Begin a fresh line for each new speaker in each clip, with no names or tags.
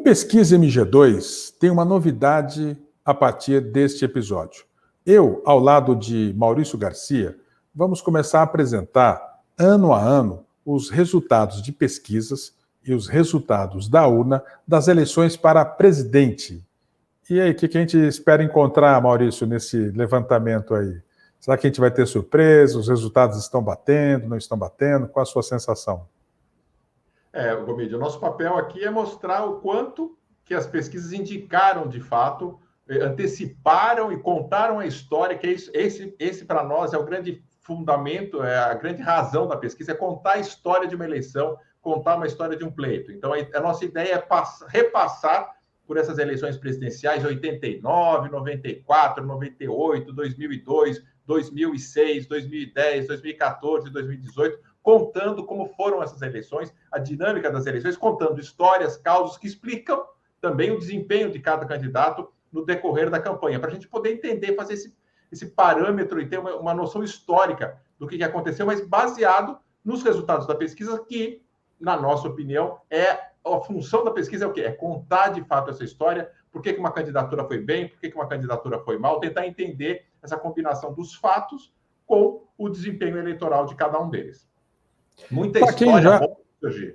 Pesquisa MG2 tem uma novidade a partir deste episódio. Eu, ao lado de Maurício Garcia, vamos começar a apresentar, ano a ano, os resultados de pesquisas e os resultados da urna das eleições para presidente. E aí, o que a gente espera encontrar, Maurício, nesse levantamento aí? Será que a gente vai ter surpresa? Os resultados estão batendo, não estão batendo? Qual a sua sensação?
Gomide, o nosso papel aqui é mostrar o quanto que as pesquisas indicaram, de fato, anteciparam e contaram a história, que esse para nós é o grande fundamento, é a grande razão da pesquisa, é contar a história de uma eleição, contar uma história de um pleito. Então, a nossa ideia é repassar por essas eleições presidenciais, 89, 94, 98, 2002, 2006, 2010, 2014, 2018, contando como foram essas eleições, a dinâmica das eleições, contando histórias, causos que explicam também o desempenho de cada candidato no decorrer da campanha, para a gente poder entender, fazer esse parâmetro e ter uma noção histórica do que aconteceu, mas baseado nos resultados da pesquisa, que, na nossa opinião, a função da pesquisa é o quê? É contar de fato essa história, por que uma candidatura foi bem, por que uma candidatura foi mal, tentar entender essa combinação dos fatos com o desempenho eleitoral de cada um deles. Muita história boa hoje.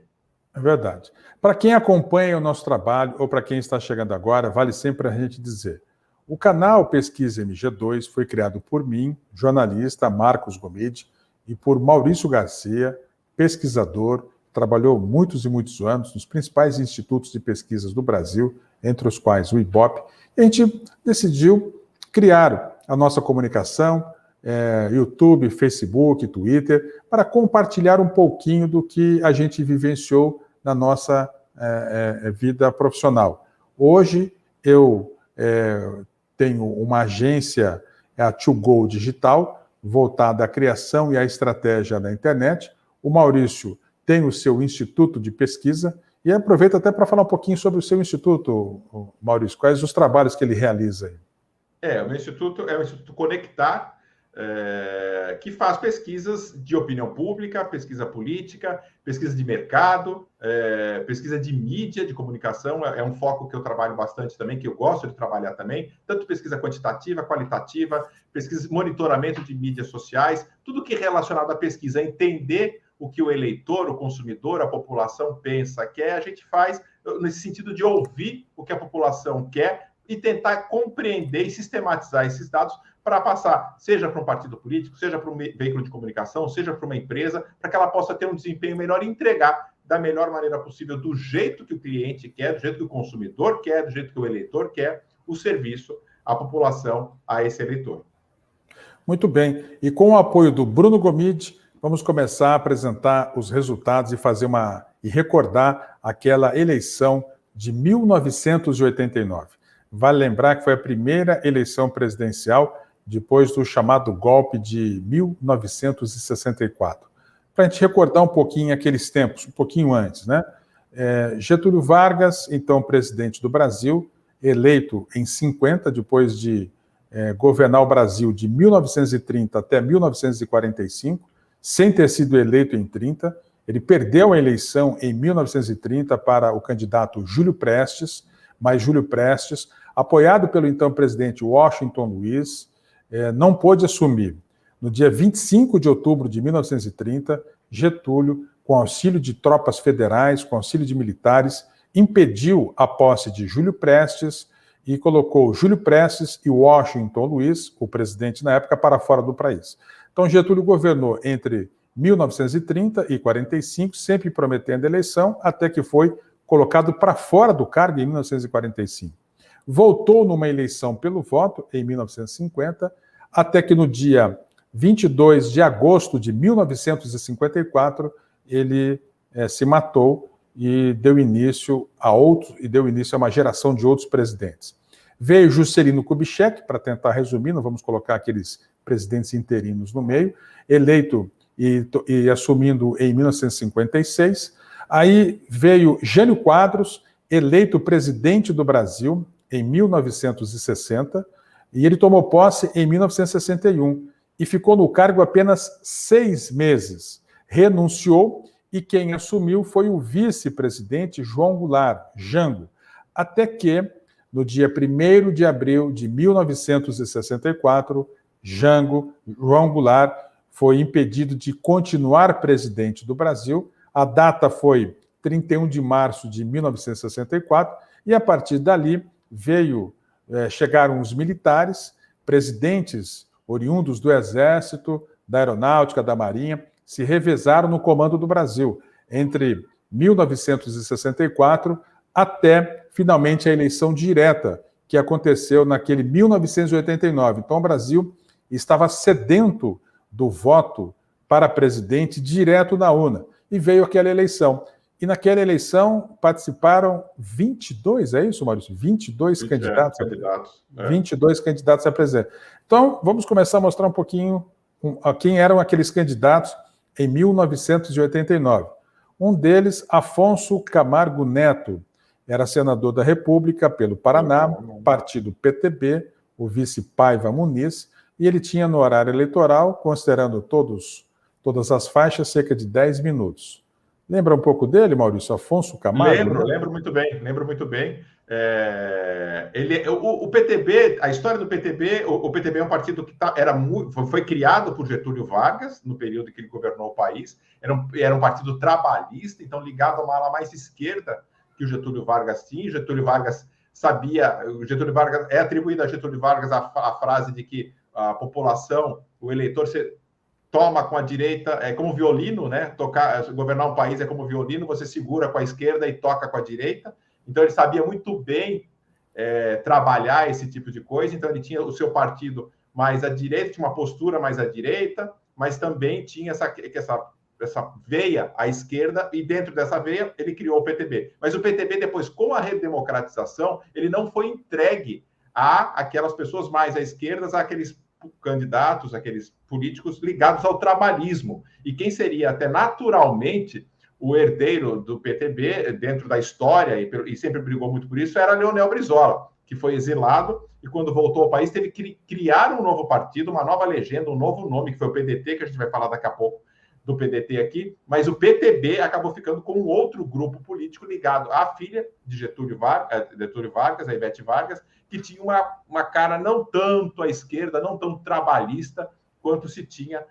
É verdade. Para quem acompanha o nosso trabalho, ou para quem está chegando agora, vale sempre a gente dizer: o canal Pesquisa MG2 foi criado por mim, jornalista Marcos Gomide, e por Maurício Garcia, pesquisador, trabalhou muitos e muitos anos nos principais institutos de pesquisas do Brasil, entre os quais o IBOP, e a gente decidiu criar a nossa comunicação, YouTube, Facebook, Twitter, para compartilhar um pouquinho do que a gente vivenciou na nossa vida profissional. Hoje eu tenho uma agência, a 2Go Digital, voltada à criação e à estratégia da internet. O Maurício tem o seu instituto de pesquisa, e aproveito até para falar um pouquinho sobre o seu instituto, Maurício. Quais os trabalhos que ele realiza aí?
O meu instituto é o Instituto Conectar, que faz pesquisas de opinião pública, pesquisa política, pesquisa de mercado, pesquisa de mídia, de comunicação. É um foco que eu trabalho bastante também, que eu gosto de trabalhar também, tanto pesquisa quantitativa, qualitativa, pesquisa de monitoramento de mídias sociais, tudo que é relacionado à pesquisa, entender o que o eleitor, o consumidor, a população pensa, quer, a gente faz nesse sentido de ouvir o que a população quer e tentar compreender e sistematizar esses dados para passar, seja para um partido político, seja para um veículo de comunicação, seja para uma empresa, para que ela possa ter um desempenho melhor e entregar da melhor maneira possível, do jeito que o cliente quer, do jeito que o consumidor quer, do jeito que o eleitor quer, o serviço à população, a esse eleitor.
Muito bem. E com o apoio do Bruno Gomide, vamos começar a apresentar os resultados e recordar aquela eleição de 1989. Vale lembrar que foi a primeira eleição presidencial depois do chamado golpe de 1964. Para a gente recordar um pouquinho aqueles tempos, um pouquinho antes, né? Getúlio Vargas, então presidente do Brasil, eleito em 50, depois de governar o Brasil de 1930 até 1945, sem ter sido eleito em 30, ele perdeu a eleição em 1930 para o candidato Júlio Prestes, mas Júlio Prestes, apoiado pelo então presidente Washington Luiz, não pôde assumir. No dia 25 de outubro de 1930, Getúlio, com auxílio de tropas federais, com auxílio de militares, impediu a posse de Júlio Prestes e colocou Júlio Prestes e Washington Luiz, o presidente na época, para fora do país. Então, Getúlio governou entre 1930 e 45, sempre prometendo eleição, até que foi colocado para fora do cargo em 1945. Voltou numa eleição pelo voto em 1950, até que no dia 22 de agosto de 1954, ele se matou e deu início a uma geração de outros presidentes. Veio Juscelino Kubitschek, para tentar resumir, não vamos colocar aqueles presidentes interinos no meio, eleito e assumindo em 1956. Aí veio Jânio Quadros, eleito presidente do Brasil em 1960, e ele tomou posse em 1961 e ficou no cargo apenas 6 meses. Renunciou e quem assumiu foi o vice-presidente João Goulart, Jango. até que, no dia 1º de abril de 1964, João Goulart, foi impedido de continuar presidente do Brasil. A data foi 31 de março de 1964, e a partir dali chegaram os militares, presidentes oriundos do Exército, da Aeronáutica, da Marinha, se revezaram no comando do Brasil, entre 1964 até, finalmente, a eleição direta, que aconteceu naquele 1989. Então, o Brasil estava sedento do voto para presidente direto na urna. E veio aquela eleição. E naquela eleição participaram 22, é isso, Maurício? 22 candidatos. 22 candidatos a presidente. Então, vamos começar a mostrar um pouquinho quem eram aqueles candidatos em 1989. Um deles, Afonso Camargo Neto, era senador da República pelo Paraná, partido PTB, o vice Paiva Muniz, e ele tinha no horário eleitoral, considerando todas as faixas, cerca de 10 minutos. Lembra um pouco dele, Maurício? Afonso Camargo?
Lembro muito bem. O PTB, a história do PTB, o PTB é um partido que foi criado por Getúlio Vargas, no período em que ele governou o país, era um partido trabalhista, então ligado a uma ala mais esquerda que o Getúlio Vargas tinha. Getúlio Vargas é atribuída a Getúlio Vargas a frase de que a população, o eleitor, toma com a direita, é como violino, né? Governar um país é como violino, você segura com a esquerda e toca com a direita. Então, ele sabia muito bem trabalhar esse tipo de coisa. Então, ele tinha o seu partido mais à direita, tinha uma postura mais à direita, mas também tinha essa veia à esquerda, e dentro dessa veia, ele criou o PTB. Mas o PTB, depois, com a redemocratização, ele não foi entregue àquelas pessoas mais à esquerda, àqueles candidatos, aqueles políticos ligados ao trabalhismo. E quem seria até naturalmente o herdeiro do PTB dentro da história, e sempre brigou muito por isso, era Leonel Brizola, que foi exilado e quando voltou ao país teve que criar um novo partido, uma nova legenda, um novo nome, que foi o PDT, que a gente vai falar daqui a pouco do PDT aqui, mas o PTB acabou ficando com um outro grupo político ligado à filha de Getúlio Vargas, a Ivete Vargas, que tinha uma cara não tanto à esquerda, não tão trabalhista, quanto se tinha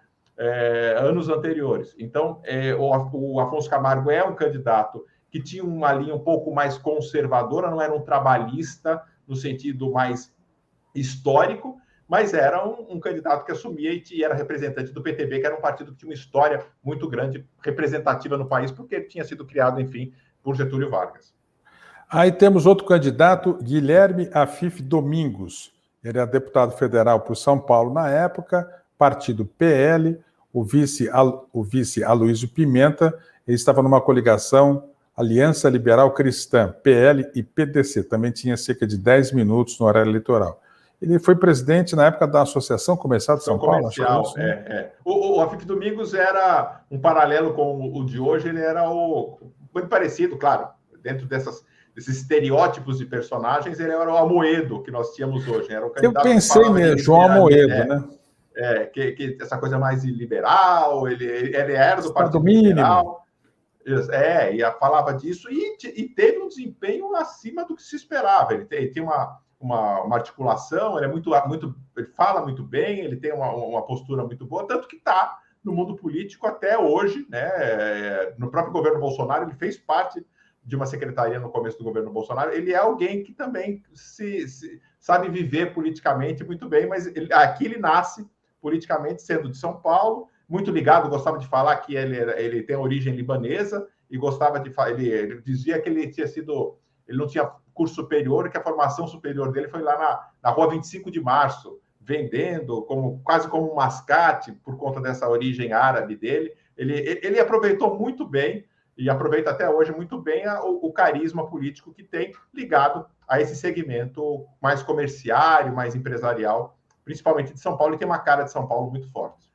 anos anteriores. Então, o Afonso Camargo é um candidato que tinha uma linha um pouco mais conservadora, não era um trabalhista no sentido mais histórico, mas era um candidato que assumia e era representante do PTB, que era um partido que tinha uma história muito grande, representativa no país, porque tinha sido criado, enfim, por Getúlio Vargas.
Aí temos outro candidato, Guilherme Afif Domingos. Ele é deputado federal por São Paulo na época, partido PL, o vice Aloysio Pimenta. Ele estava numa coligação Aliança Liberal Cristã, PL e PDC. Também tinha cerca de 10 minutos no horário eleitoral. Ele foi presidente na época da Associação Comercial de São Paulo.
Comercial, acho que é. O Afif Domingos era um paralelo com o de hoje, ele era muito parecido, claro, dentro desses estereótipos de personagens, ele era o Amoedo que nós tínhamos hoje. Era um candidato.
Eu pensei mesmo, João Amoedo, né?
Que essa coisa mais liberal, ele era do Partido Liberal. E falava disso e teve um desempenho acima do que se esperava. Ele tem uma articulação, ele fala muito bem, ele tem uma postura muito boa, tanto que está no mundo político até hoje, né? No próprio governo Bolsonaro, ele fez parte de uma secretaria no começo do governo Bolsonaro. Ele é alguém que também sabe viver politicamente muito bem, mas aqui ele nasce politicamente sendo de São Paulo, muito ligado, gostava de falar que ele tem origem libanesa e gostava de falar, ele dizia que ele não tinha curso superior, que a formação superior dele foi lá na rua 25 de Março, vendendo quase como um mascate, por conta dessa origem árabe dele. Ele aproveitou muito bem, e aproveita até hoje muito bem o carisma político que tem ligado a esse segmento mais comerciário, mais empresarial, principalmente de São Paulo, e tem uma cara de São Paulo muito forte.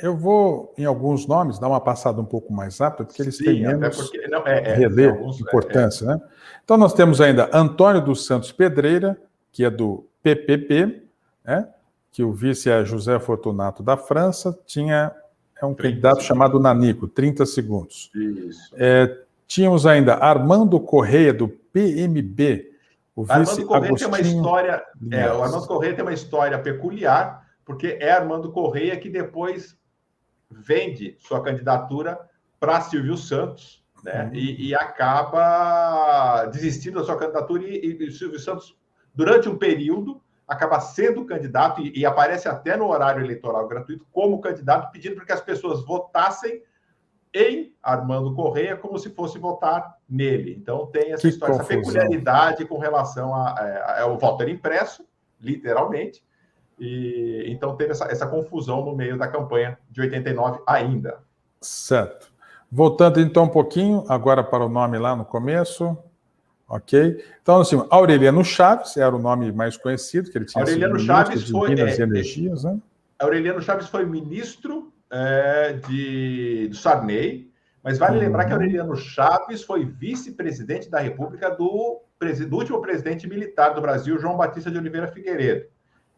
Eu vou, em alguns nomes, dar uma passada um pouco mais rápida, porque eles têm menos importância, né? Então, nós temos ainda Antônio dos Santos Pedreira, que é do PPP, né? Que o vice é José Fortunato da França, um candidato chamado Nanico, 30 segundos.
Isso.
Tínhamos ainda Armando Correia, do PMB, o vice
Armando Correia tem uma
Agostinho
história,
Linhares.
o Armando Correia tem uma história peculiar, porque é Armando Correia que depois vende sua candidatura para Silvio Santos, né? E acaba desistindo da sua candidatura e Silvio Santos, durante um período, acaba sendo candidato e aparece até no horário eleitoral gratuito como candidato, pedindo para que as pessoas votassem em Armando Correia como se fosse votar nele. Então tem essa história, essa peculiaridade com relação ao voto era impresso, literalmente, e então teve essa confusão no meio da campanha de 89 ainda.
Certo. Voltando então um pouquinho, agora para o nome lá no começo, ok? Então, assim, Aureliano Chaves era o nome mais conhecido, que ele tinha
Aureliano
sido
Chaves
de
foi,
Minas e Energias, né?
Aureliano Chaves foi ministro do Sarney, mas vale lembrar que Aureliano Chaves foi vice-presidente da República do último presidente militar do Brasil, João Batista de Oliveira Figueiredo.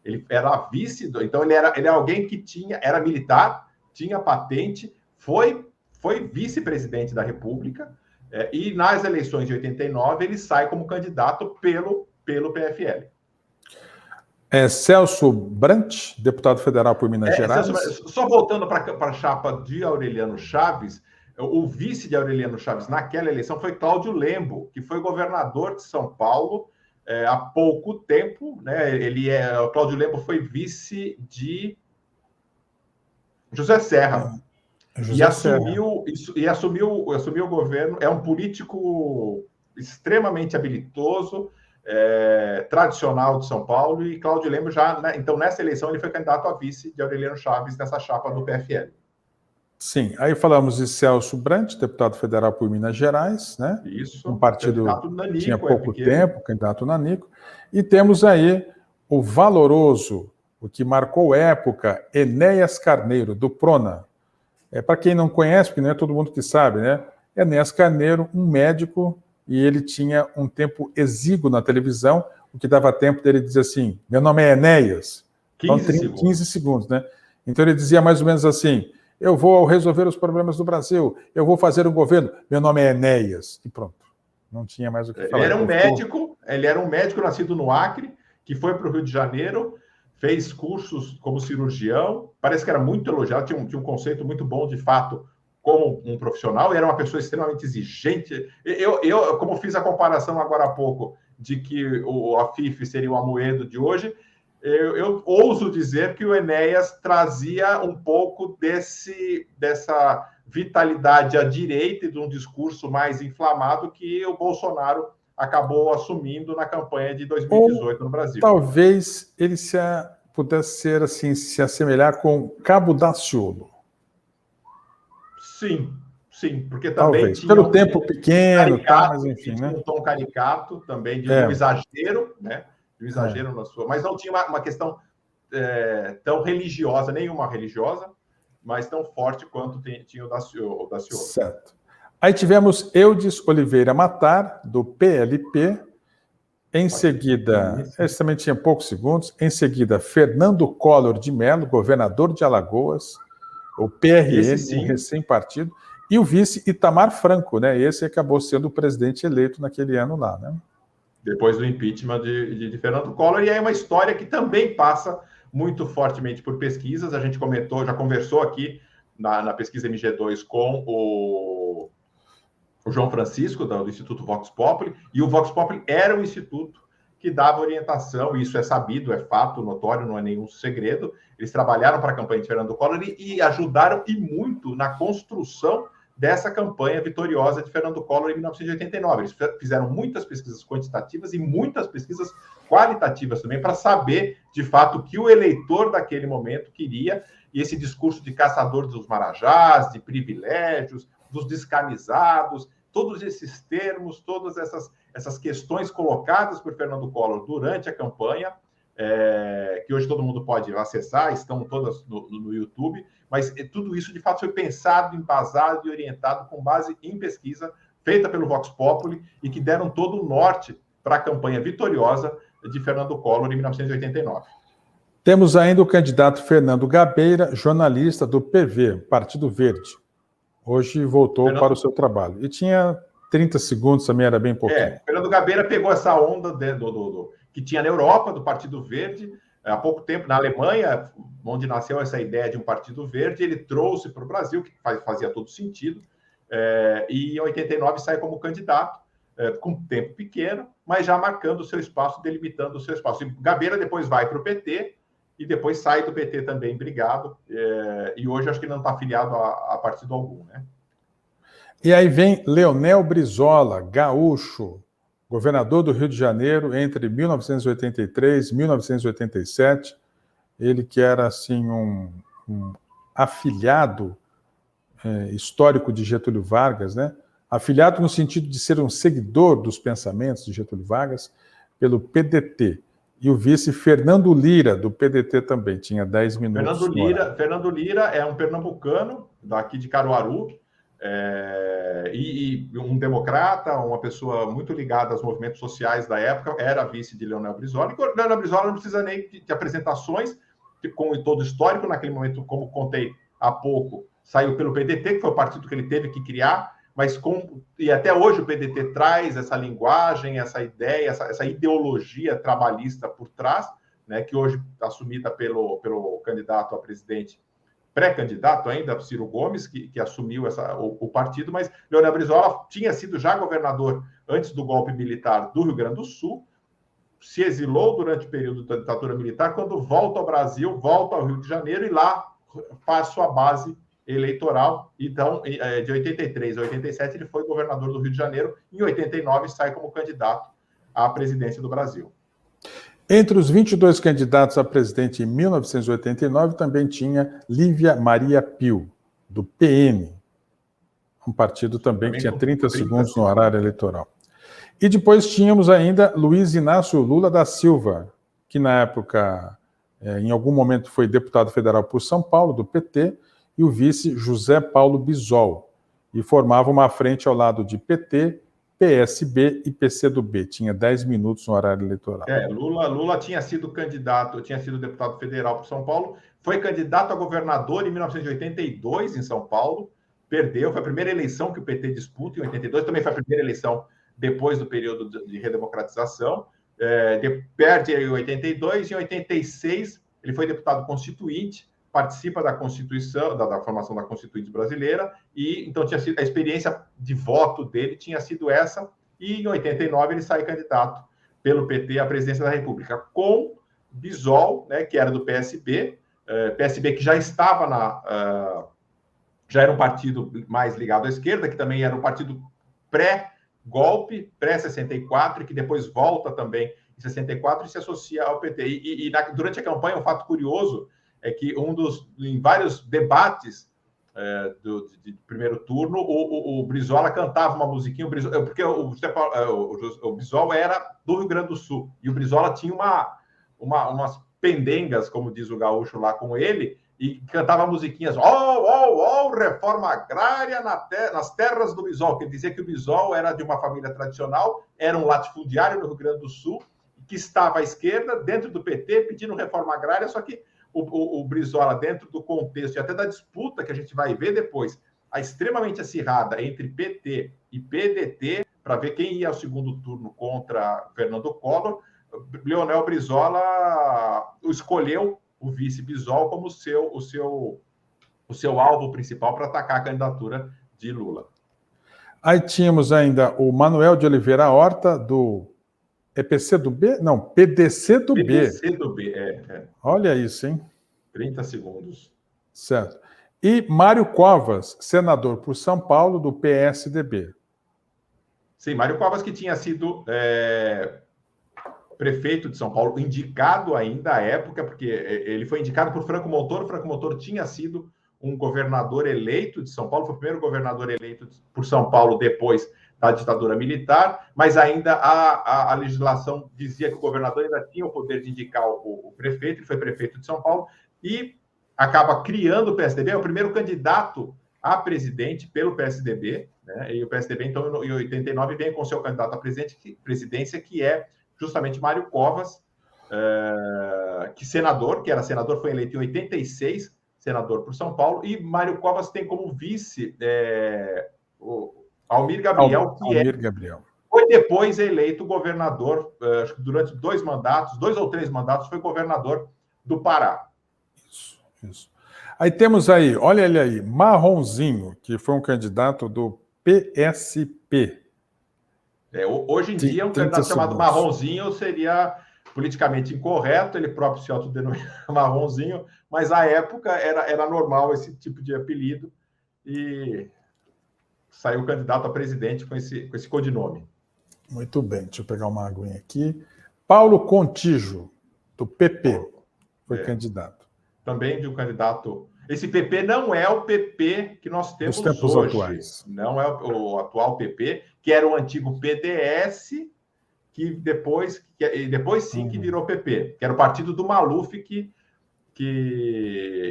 Ele era vice, então ele é alguém que era militar, tinha patente, foi vice-presidente da República, e nas eleições de 89 ele sai como candidato pelo PFL.
Celso Brant, deputado federal por Minas Gerais.
Só voltando para a chapa de Aureliano Chaves, o vice de Aureliano Chaves naquela eleição foi Cláudio Lembo, que foi governador de São Paulo há pouco tempo, né? O Cláudio Lembo foi vice de José Serra. Assumiu o governo. É um político extremamente habilidoso, tradicional de São Paulo, e Cláudio Lembo então nessa eleição ele foi candidato a vice de Aureliano Chaves nessa chapa do PFL.
Sim, aí falamos de Celso Brant, deputado federal por Minas Gerais, né?
Isso.
Um partido
Nanico,
tinha pouco tempo, candidato Nanico. E temos aí o valoroso, o que marcou época, Enéas Carneiro, do Prona. Para quem não conhece, porque não é todo mundo que sabe, né? Enéas Carneiro, um médico, e ele tinha um tempo exíguo na televisão, o que dava tempo dele dizer assim, meu nome é Enéas. 15 segundos, né? Então ele dizia mais ou menos assim, eu vou resolver os problemas do Brasil, eu vou fazer um governo, meu nome é Enéas, e pronto. Não tinha mais o que falar.
Ele era um médico nascido no Acre, que foi para o Rio de Janeiro, fez cursos como cirurgião, parece que era muito elogiado, tinha um conceito muito bom, de fato, como um profissional, e era uma pessoa extremamente exigente. Eu como fiz a comparação agora há pouco, de que o Afif seria o Amoedo de hoje, eu ouso dizer que o Enéas trazia um pouco dessa vitalidade à direita e de um discurso mais inflamado que o Bolsonaro acabou assumindo na campanha de 2018 no Brasil.
Talvez ele pudesse ser assim, se assemelhar com Cabo Daciolo.
Sim, porque também
talvez.
Tinha
pelo tempo pequeno,
caricato,
mas enfim, né?
Um tom caricato também, de um exagero, né? De um exagero na sua... Mas não tinha uma questão tão religiosa, nenhuma religiosa, mas tão forte quanto tinha o Daciolo.
Certo. Aí tivemos Eudes Oliveira Mattar, do PLP. Em seguida, esse também tinha poucos segundos. Em seguida, Fernando Collor de Mello, governador de Alagoas, o PRN, um recém-partido. E o vice Itamar Franco, né? Esse acabou sendo o presidente eleito naquele ano lá, né?
Depois do impeachment de Fernando Collor. E aí uma história que também passa muito fortemente por pesquisas. A gente já conversou aqui na pesquisa MG2 com o João Francisco, do Instituto Vox Populi, e o Vox Populi era um instituto que dava orientação, e isso é sabido, é fato, notório, não é nenhum segredo. Eles trabalharam para a campanha de Fernando Collor e ajudaram e muito na construção dessa campanha vitoriosa de Fernando Collor em 1989. Eles fizeram muitas pesquisas quantitativas e muitas pesquisas qualitativas também para saber, de fato, o que o eleitor daquele momento queria, e esse discurso de caçador dos marajás, de privilégios, dos descamisados, todos esses termos, todas essas questões colocadas por Fernando Collor durante a campanha, que hoje todo mundo pode acessar, estão todas no YouTube, mas tudo isso, de fato, foi pensado, embasado e orientado com base em pesquisa feita pelo Vox Populi e que deram todo o norte para a campanha vitoriosa de Fernando Collor em 1989.
Temos ainda o candidato Fernando Gabeira, jornalista do PV, Partido Verde. Hoje voltou para o seu trabalho. E tinha 30 segundos também era bem pouquinho.
Fernando Gabeira pegou essa onda que tinha na Europa, do Partido Verde, há pouco tempo, na Alemanha, onde nasceu essa ideia de um Partido Verde, ele trouxe para o Brasil, que fazia todo sentido, e em 89 sai como candidato, com tempo pequeno, mas já marcando o seu espaço, delimitando o seu espaço. E Gabeira depois vai para o PT, e depois sai do PT também, brigado, e hoje acho que não está afiliado a partido algum, né?
E aí vem Leonel Brizola, gaúcho, governador do Rio de Janeiro entre 1983 e 1987. Ele que era assim um afilhado histórico de Getúlio Vargas, né? Afilhado no sentido de ser um seguidor dos pensamentos de Getúlio Vargas pelo PDT. E o vice Fernando Lira, do PDT também, tinha 10 minutos.
Fernando Lira é um pernambucano, daqui de Caruaru, e um democrata, uma pessoa muito ligada aos movimentos sociais da época, era vice de Leonel Brizola. E Leonel Brizola não precisa nem de apresentações, com todo histórico, naquele momento, como contei há pouco, saiu pelo PDT, que foi o partido que ele teve que criar, e até hoje o PDT traz essa linguagem, essa ideia, essa ideologia trabalhista por trás, né, que hoje está assumida pelo candidato a presidente, pré-candidato ainda, Ciro Gomes, que assumiu o partido, mas Leonel Brizola tinha sido já governador antes do golpe militar do Rio Grande do Sul, se exilou durante o período da ditadura militar, quando volta ao Brasil, volta ao Rio de Janeiro e lá faz sua base eleitoral. Então, de 83 a 87, ele foi governador do Rio de Janeiro. Em 89, sai como candidato à presidência do Brasil.
Entre os 22 candidatos a presidente em 1989, também tinha Lívia Maria Pio, do PM, um partido também que tinha 30 segundos no horário eleitoral. E depois tínhamos ainda Luiz Inácio Lula da Silva, que na época, em algum momento, foi deputado federal por São Paulo, do PT, e o vice José Paulo Bisol, e formava uma frente ao lado de PT, PSB e PCdoB. Tinha 10 minutos no horário eleitoral.
Lula tinha sido candidato, tinha sido deputado federal por São Paulo, foi candidato a governador em 1982 em São Paulo, perdeu, foi a primeira eleição que o PT disputa em 82, também foi a primeira eleição depois do período de redemocratização, perde em 82, em 86 ele foi deputado constituinte, participa da Constituição, da formação da Constituinte brasileira, e então tinha sido, a experiência de voto dele tinha sido essa, e em 89 ele sai candidato pelo PT à presidência da República, com Bisol, né, que era do PSB, PSB que já estava já era um partido mais ligado à esquerda, que também era um partido pré-golpe, pré-64, que depois volta também em 64 e se associa ao PT. Durante a campanha, um fato curioso é que em vários debates de primeiro turno, o Brizola cantava uma musiquinha, porque o Bisol era do Rio Grande do Sul, e o Brizola tinha umas pendengas, como diz o gaúcho lá com ele, e cantava musiquinhas, reforma agrária nas terras do Bisol, que dizia que o Bisol era de uma família tradicional, era um latifundiário no Rio Grande do Sul, que estava à esquerda, dentro do PT, pedindo reforma agrária, só que o Brizola, dentro do contexto e até da disputa que a gente vai ver depois, a extremamente acirrada entre PT e PDT, para ver quem ia ao segundo turno contra Fernando Collor, Leonel Brizola escolheu o vice Bisol como o seu alvo principal para atacar a candidatura de Lula.
Aí tínhamos ainda o Manuel de Oliveira Horta, do PCdoB? Não, PDCdoB.
PDCdoB,
Olha isso, hein?
30 segundos.
Certo. E Mário Covas, senador por São Paulo, do PSDB.
Sim, Mário Covas, que tinha sido prefeito de São Paulo, indicado ainda à época, porque ele foi indicado por Franco Montoro. Franco Montoro tinha sido um governador eleito de São Paulo, foi o primeiro governador eleito por São Paulo depois da ditadura militar, mas ainda a legislação dizia que o governador ainda tinha o poder de indicar o prefeito. Ele foi prefeito de São Paulo e acaba criando o PSDB, é o primeiro candidato a presidente pelo PSDB, né? E o PSDB, então, em 89, vem com seu candidato à presidência, que é justamente Mário Covas, que era senador, foi eleito em 86, senador por São Paulo, e Mário Covas tem como vice Almir Gabriel,
Almir Gabriel.
Foi depois eleito governador, acho que durante 2 ou 3 mandatos, foi governador do Pará.
Isso. Aí temos aí, olha ele aí, Marronzinho, que foi um candidato do PSP.
Hoje em dia, um candidato chamado Marronzinho seria politicamente incorreto, ele próprio se autodenomina Marronzinho, mas à época era normal esse tipo de apelido e saiu candidato a presidente com esse codinome.
Muito bem, deixa eu pegar uma aguinha aqui. Paulo Contígio, do PP, foi candidato.
Também de um candidato... Esse PP não é o PP que nós temos hoje. Dos tempos atuais. Não é o atual PP, que era o antigo PDS, que depois sim que virou PP, que era o partido do Maluf,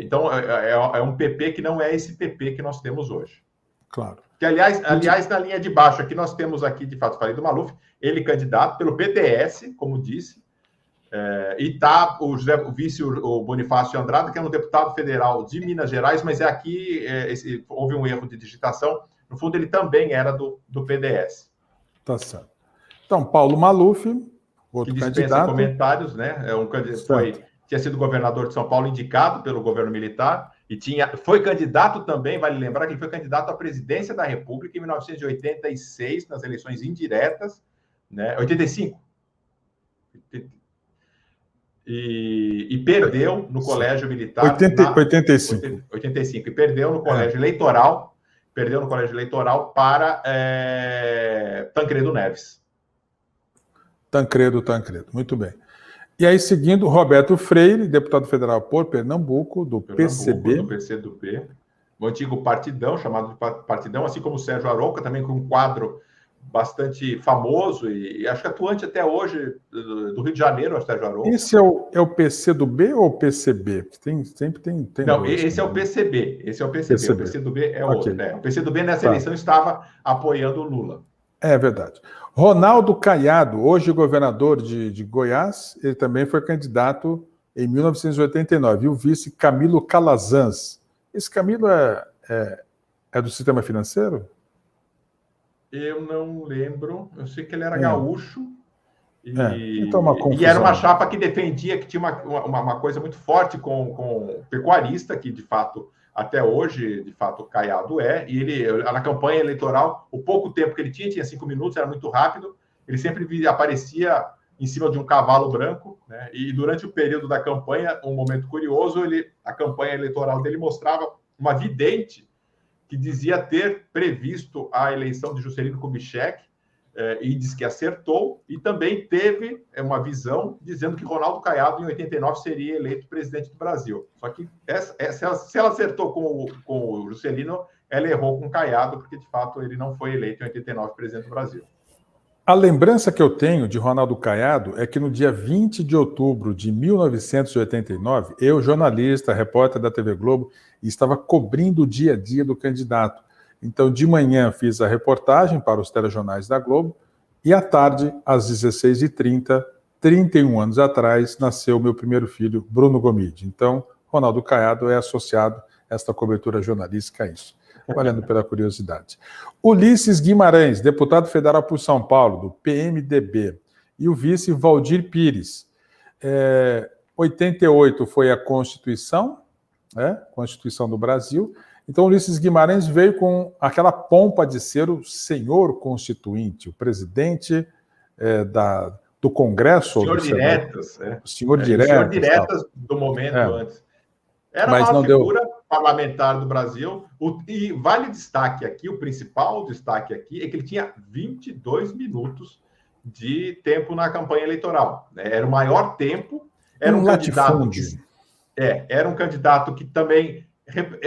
então é um PP que não é esse PP que nós temos hoje.
Claro.
Que, aliás, na linha de baixo aqui, nós temos aqui, de fato, falei do Maluf, ele candidato pelo PDS, como disse, e está o vice, o Bonifácio Andrade, que é um deputado federal de Minas Gerais, mas aqui houve um erro de digitação. No fundo, ele também era do PDS.
Tá certo. Então, Paulo Maluf, outro
que dispensa
candidato.
Comentários, né? Tinha sido governador de São Paulo, indicado pelo governo militar, e foi candidato também, vale lembrar que ele foi candidato à presidência da República em 1986, nas eleições indiretas, né? 85. E perdeu no colégio militar...
85.
85. E perdeu no colégio eleitoral, para Tancredo Neves.
Tancredo, muito bem. E aí, seguindo, Roberto Freire, deputado federal por Pernambuco, do PCB.
Do PCdoB. O antigo Partidão, chamado de Partidão, assim como o Sérgio Arouca, também com um quadro bastante famoso e acho que atuante até hoje, do Rio de Janeiro, o Sérgio Arouca.
Esse é o PCdoB ou o PCB? Sempre tem
Não,
dois,
esse é o PCB. Esse é o PCB. O PCdoB é outro. Né? O PCdoB nessa eleição estava apoiando o Lula.
É verdade. Ronaldo Caiado, hoje governador de Goiás, ele também foi candidato em 1989. E o vice Camilo Calazans. Esse Camilo é do sistema financeiro?
Eu não lembro. Eu sei que ele era gaúcho.
Então
e era uma chapa que defendia, que tinha uma coisa muito forte com o pecuarista, que de fato, até hoje, de fato, Caiado e ele, na campanha eleitoral, o pouco tempo que ele tinha 5 minutos, era muito rápido, ele sempre aparecia em cima de um cavalo branco, né? E durante o período da campanha, um momento curioso, a campanha eleitoral dele mostrava uma vidente que dizia ter previsto a eleição de Juscelino Kubitschek, e diz que acertou, e também teve uma visão dizendo que Ronaldo Caiado, em 89, seria eleito presidente do Brasil. Só que se ela acertou com o Juscelino, ela errou com o Caiado, porque, de fato, ele não foi eleito em 89 presidente do Brasil.
A lembrança que eu tenho de Ronaldo Caiado é que no dia 20 de outubro de 1989, eu, jornalista, repórter da TV Globo, estava cobrindo o dia a dia do candidato. Então, de manhã, fiz a reportagem para os telejornais da Globo e, à tarde, às 16h30, 31 anos atrás, nasceu meu primeiro filho, Bruno Gomide. Então, Ronaldo Caiado é associado a esta cobertura jornalística a isso. Valendo pela curiosidade. Ulisses Guimarães, deputado federal por São Paulo, do PMDB. E o vice, Valdir Pires. 88 foi a Constituição, Constituição do Brasil. Então, Ulisses Guimarães veio com aquela pompa de ser o senhor constituinte, o presidente do Congresso.
Senhor Diretas.
Senhor Diretas
do momento antes. Era uma figura parlamentar do Brasil. E vale destaque aqui, o principal destaque aqui, é que ele tinha 22 minutos de tempo na campanha eleitoral. Era o maior tempo. Era um candidato que também...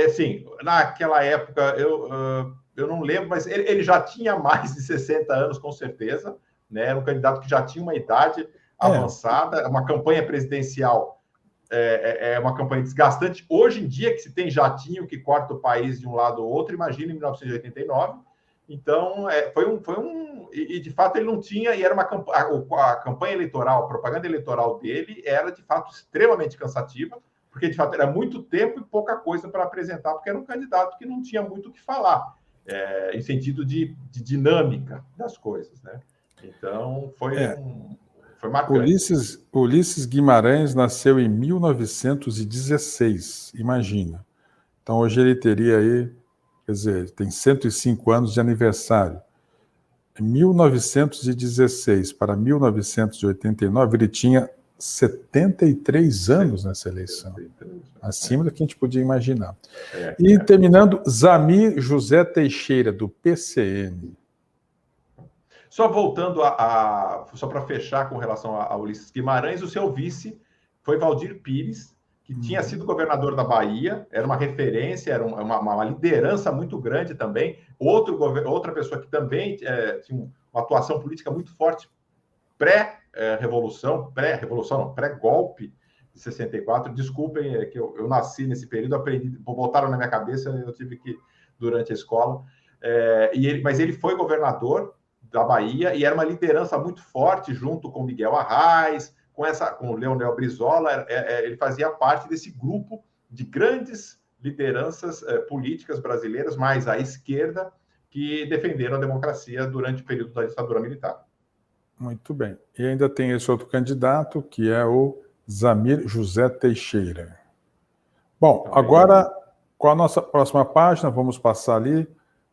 Assim, naquela época, eu não lembro, mas ele já tinha mais de 60 anos, com certeza, né? Era um candidato que já tinha uma idade avançada, uma campanha presidencial é uma campanha desgastante. Hoje em dia, que se tem jatinho que corta o país de um lado ou outro, imagina em 1989. Então, e de fato ele não tinha, e era a campanha eleitoral, a propaganda eleitoral dele era, de fato, extremamente cansativa, porque, de fato, era muito tempo e pouca coisa para apresentar, porque era um candidato que não tinha muito o que falar. em sentido de dinâmica das coisas, né? Então, foi marcante.
Ulisses Guimarães nasceu em 1916, imagina. Então, hoje ele teria aí, quer dizer, tem 105 anos de aniversário. Em 1916 para 1989, ele tinha 73 anos nessa eleição. Acima do que a gente podia imaginar. E terminando, Zamir José Teixeira, do PCN.
Só voltando só para fechar com relação a Ulisses Guimarães, o seu vice foi Valdir Pires, que tinha sido governador da Bahia, era uma referência, era uma liderança muito grande também. Outra pessoa que também tinha uma atuação política muito forte pré-golpe de 64. Desculpem, que eu nasci nesse período, aprendi, botaram na minha cabeça, eu tive que, durante a escola. Mas ele foi governador da Bahia e era uma liderança muito forte junto com Miguel Arraes, com o Leonel Brizola. Ele fazia parte desse grupo de grandes lideranças políticas brasileiras, mais à esquerda, que defenderam a democracia durante o período da ditadura militar.
Muito bem. E ainda tem esse outro candidato, que é o Zamir José Teixeira. Bom, agora, com a nossa próxima página, vamos passar ali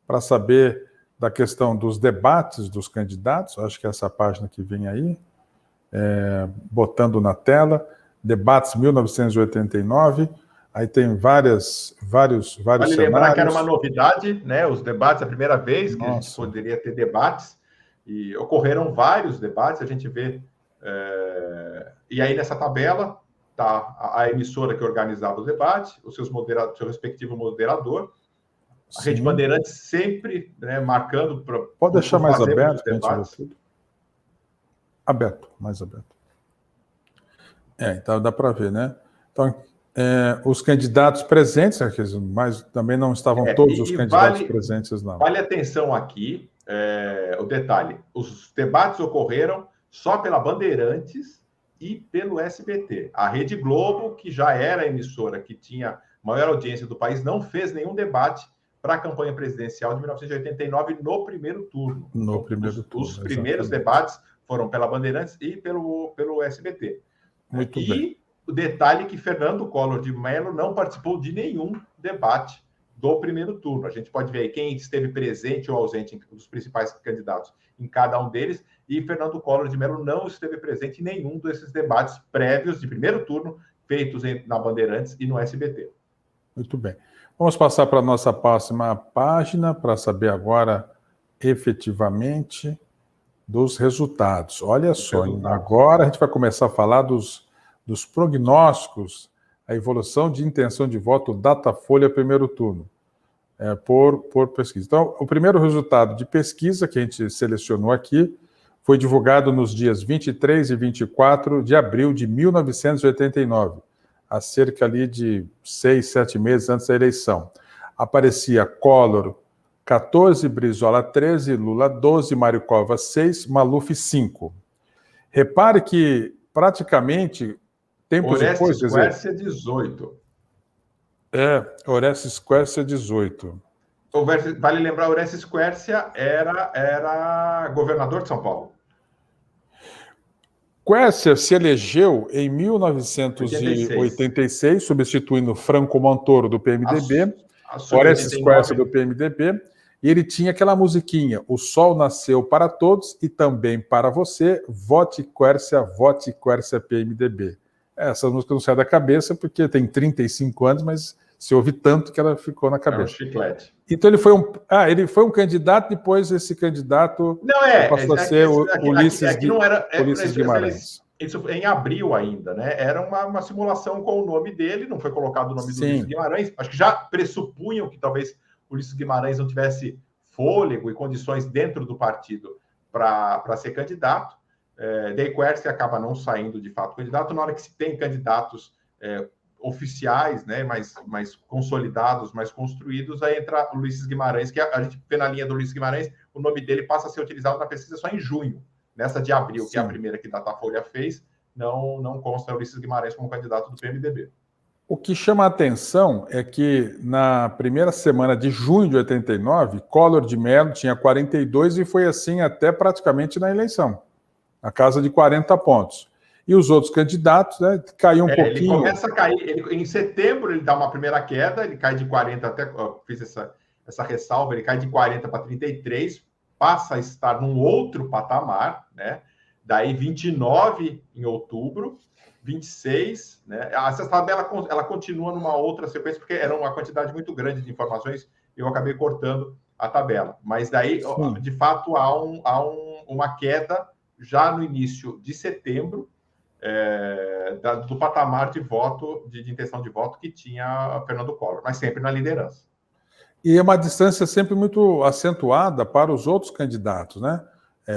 para saber da questão dos debates dos candidatos. Acho que é essa página que vem aí, botando na tela, debates 1989, aí tem vários
Vale
cenários.
Lembrar que era uma novidade, né? Os debates, a primeira vez que a gente poderia ter debates, e ocorreram vários debates, a gente vê. E aí, nessa tabela, está a emissora que organizava o debate, o seu respectivo moderador, a Rede Bandeirantes sempre, né, marcando...
Pode deixar mais aberto, para a gente ver tudo. Aberto, mais aberto. Então dá para ver, né? Então, os candidatos presentes, mas também não estavam todos os candidatos presentes, não.
Vale atenção aqui, o detalhe: os debates ocorreram só pela Bandeirantes e pelo SBT. A Rede Globo, que já era a emissora que tinha maior audiência do país, não fez nenhum debate para a campanha presidencial de 1989 no primeiro turno. Os primeiros debates foram pela Bandeirantes e pelo SBT.
Muito bem.
O detalhe é que Fernando Collor de Mello não participou de nenhum debate do primeiro turno. A gente pode ver aí quem esteve presente ou ausente, dos principais candidatos, em cada um deles, e Fernando Collor de Mello não esteve presente em nenhum desses debates prévios de primeiro turno feitos na Bandeirantes e no SBT.
Muito bem. Vamos passar para a nossa próxima página para saber agora, efetivamente, dos resultados. Olha só, agora a gente vai começar a falar dos prognósticos, a evolução de intenção de voto Datafolha primeiro turno, por pesquisa. Então, o primeiro resultado de pesquisa que a gente selecionou aqui foi divulgado nos dias 23 e 24 de abril de 1989, há cerca ali de 6, 7 meses antes da eleição. Aparecia Collor 14, Brizola 13, Lula 12, Mário Covas 6, Maluf 5. Repare que praticamente tempos depois...
Orestes Quércia 18.
Orestes Quércia 18.
Vale lembrar, Orestes Quércia era governador de São Paulo.
Quércia se elegeu em 1986, substituindo Franco Montoro, do PMDB, Orestes Quércia, do PMDB, e ele tinha aquela musiquinha, O Sol Nasceu para Todos e também para você, vote Quércia PMDB. Essa música não sai da cabeça porque tem 35 anos, mas se ouve tanto que ela ficou na cabeça.
É um chiclete.
Então ele foi um candidato, depois esse candidato passou a ser Ulisses Guimarães.
Isso em abril ainda, né? Era uma simulação com o nome dele, não foi colocado o nome do Ulisses Guimarães. Acho que já pressupunham que talvez Ulisses Guimarães não tivesse fôlego e condições dentro do partido para ser candidato. Daí Quércia acaba não saindo de fato candidato. Na hora que se tem candidatos oficiais, né, mais consolidados, mais construídos, aí entra o Ulisses Guimarães, que a gente vê na linha do Ulisses Guimarães, o nome dele passa a ser utilizado na pesquisa só em junho. Nessa de abril, que é a primeira que Datafolha fez, não consta Ulisses Guimarães como candidato do PMDB.
O que chama a atenção é que na primeira semana de junho de 89, Collor de Mello tinha 42 e foi assim até praticamente na eleição, a casa de 40 pontos. E os outros candidatos, né, caiu um pouquinho.
Ele começa a cair, em setembro ele dá uma primeira queda, ele cai de 40 até, fiz essa ressalva, ele cai de 40 para 33, passa a estar num outro patamar, né? Daí 29 em outubro, 26, né? Essa tabela ela continua numa outra sequência, porque era uma quantidade muito grande de informações, e eu acabei cortando a tabela. Mas daí, de fato, há uma queda já no início de setembro, do patamar de voto, de intenção de voto que tinha Fernando Collor, mas sempre na liderança.
E é uma distância sempre muito acentuada para os outros candidatos, né?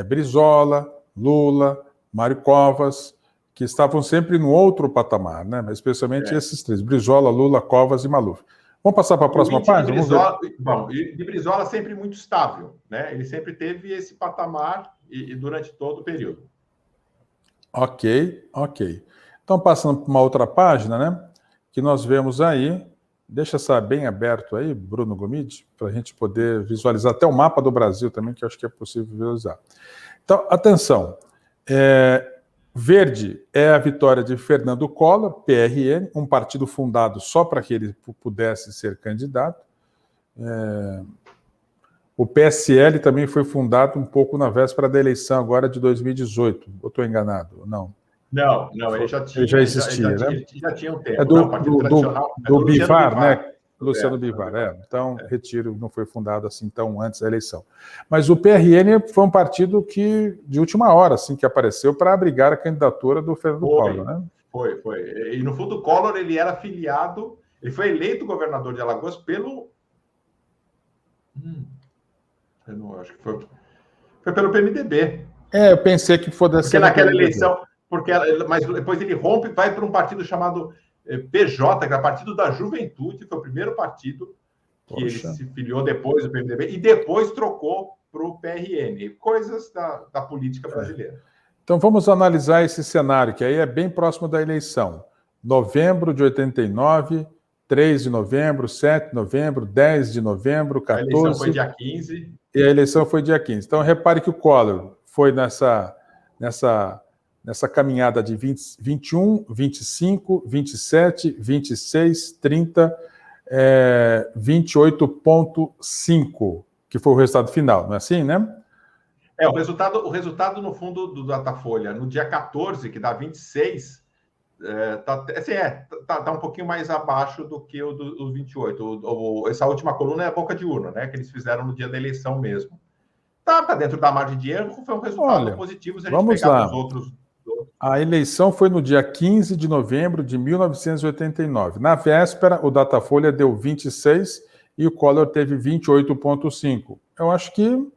Brizola, Lula, Mário Covas, que estavam sempre no outro patamar, né? Mas especialmente esses três: Brizola, Lula, Covas e Maluf. Vamos passar para a próxima página?
De Brizola sempre muito estável, né? Ele sempre teve esse patamar e durante todo o período.
Ok. Então, passando para uma outra página, né? Que nós vemos aí, deixa essa bem aberto aí, Bruno Gomide, para a gente poder visualizar até o mapa do Brasil também, que eu acho que é possível visualizar. Então, atenção. Verde é a vitória de Fernando Collor, PRN, um partido fundado só para que ele pudesse ser candidato. O PSL também foi fundado um pouco na véspera da eleição agora de 2018. Ou estou enganado? Não.
Não, ele já tinha.
Ele já existia, né?
Ele já tinha um tempo.
É do Bivar, né? Luciano Bivar, Então, retiro, não foi fundado assim tão antes da eleição. Mas o PRN foi um partido que, de última hora, assim, que apareceu para abrigar a candidatura do Fernando Collor, né?
Foi. E, no fundo, o Collor, ele era filiado, ele foi eleito governador de Alagoas pelo... eu não acho que foi pelo PMDB.
Eu pensei que fosse...
Porque naquela eleição... mas depois ele rompe e vai para um partido chamado PJ, que era Partido da Juventude, foi o primeiro partido que ele se filiou depois do PMDB, e depois trocou para o PRN. Coisas da política brasileira.
Então vamos analisar esse cenário, que aí é bem próximo da eleição. Novembro de 89, 3 de novembro, 7 de novembro, 10 de novembro, 14...
A eleição foi dia 15.
E a eleição foi dia 15. Então repare que o Collor foi nessa caminhada de 21, 25, 27, 26, 30, 28,5, que foi o resultado final, não é assim, né?
O resultado no fundo do Datafolha, no dia 14, que dá 26, tá um pouquinho mais abaixo do que o do 28. Essa última coluna é a boca de urna, né? Que eles fizeram no dia da eleição mesmo. Tá dentro da margem de erro, foi um resultado positivo se a gente pegar os outros.
A eleição foi no dia 15 de novembro de 1989. Na véspera, o Datafolha deu 26 e o Collor teve 28,5. Eu acho que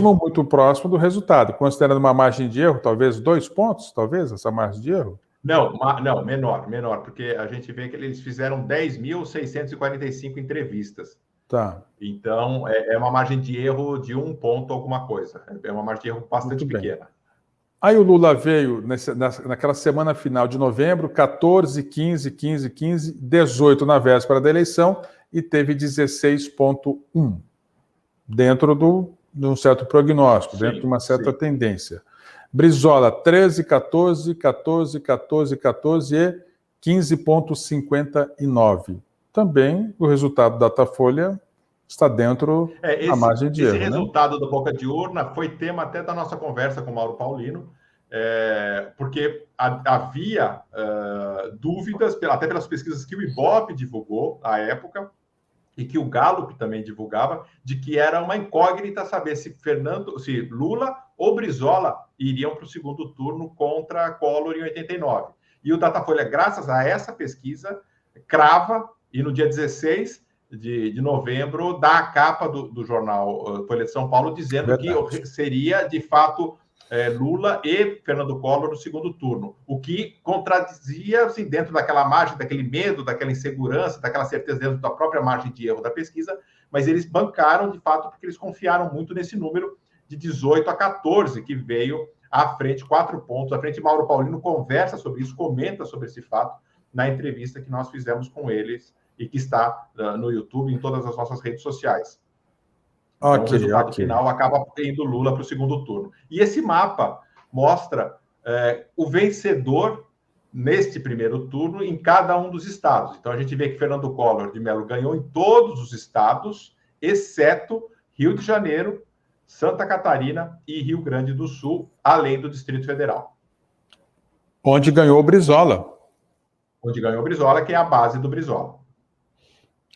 muito próximo do resultado. Considerando uma margem de erro, talvez 2 pontos, talvez, essa margem de erro?
Não, menor, porque a gente vê que eles fizeram 10.645 entrevistas.
Tá.
Então, é uma margem de erro de 1 ponto alguma coisa. É uma margem de erro bastante pequena.
Aí o Lula veio naquela semana final de novembro, 14, 15, 18 na véspera da eleição e teve 16,1, dentro de um certo prognóstico, dentro de uma certa tendência. Brizola, 13, 14 e 15,59. Também o resultado da Datafolha está dentro da margem de erro.
Esse resultado da boca de urna foi tema até da nossa conversa com o Mauro Paulino, porque havia dúvidas, até pelas pesquisas que o Ibope divulgou à época, e que o Gallup também divulgava, de que era uma incógnita saber se Lula ou Brizola iriam para o segundo turno contra Collor em 89. E o Datafolha, graças a essa pesquisa, crava, e no dia 16 de novembro, dá a capa do jornal Folha de São Paulo, dizendo que seria, de fato, Lula e Fernando Collor no segundo turno, o que contradizia, assim, dentro daquela margem, daquele medo, daquela insegurança, daquela certeza dentro da própria margem de erro da pesquisa, mas eles bancaram, de fato, porque eles confiaram muito nesse número de 18 a 14, que veio à frente, 4 pontos à frente. Mauro Paulino conversa sobre isso, comenta sobre esse fato na entrevista que nós fizemos com eles e que está no YouTube, em todas as nossas redes sociais. Então, o resultado final acaba indo Lula para o segundo turno. E esse mapa mostra o vencedor neste primeiro turno em cada um dos estados. Então, a gente vê que Fernando Collor de Mello ganhou em todos os estados, exceto Rio de Janeiro, Santa Catarina e Rio Grande do Sul, além do Distrito Federal.
Onde ganhou o Brizola.
Onde ganhou o Brizola, que é a base do Brizola.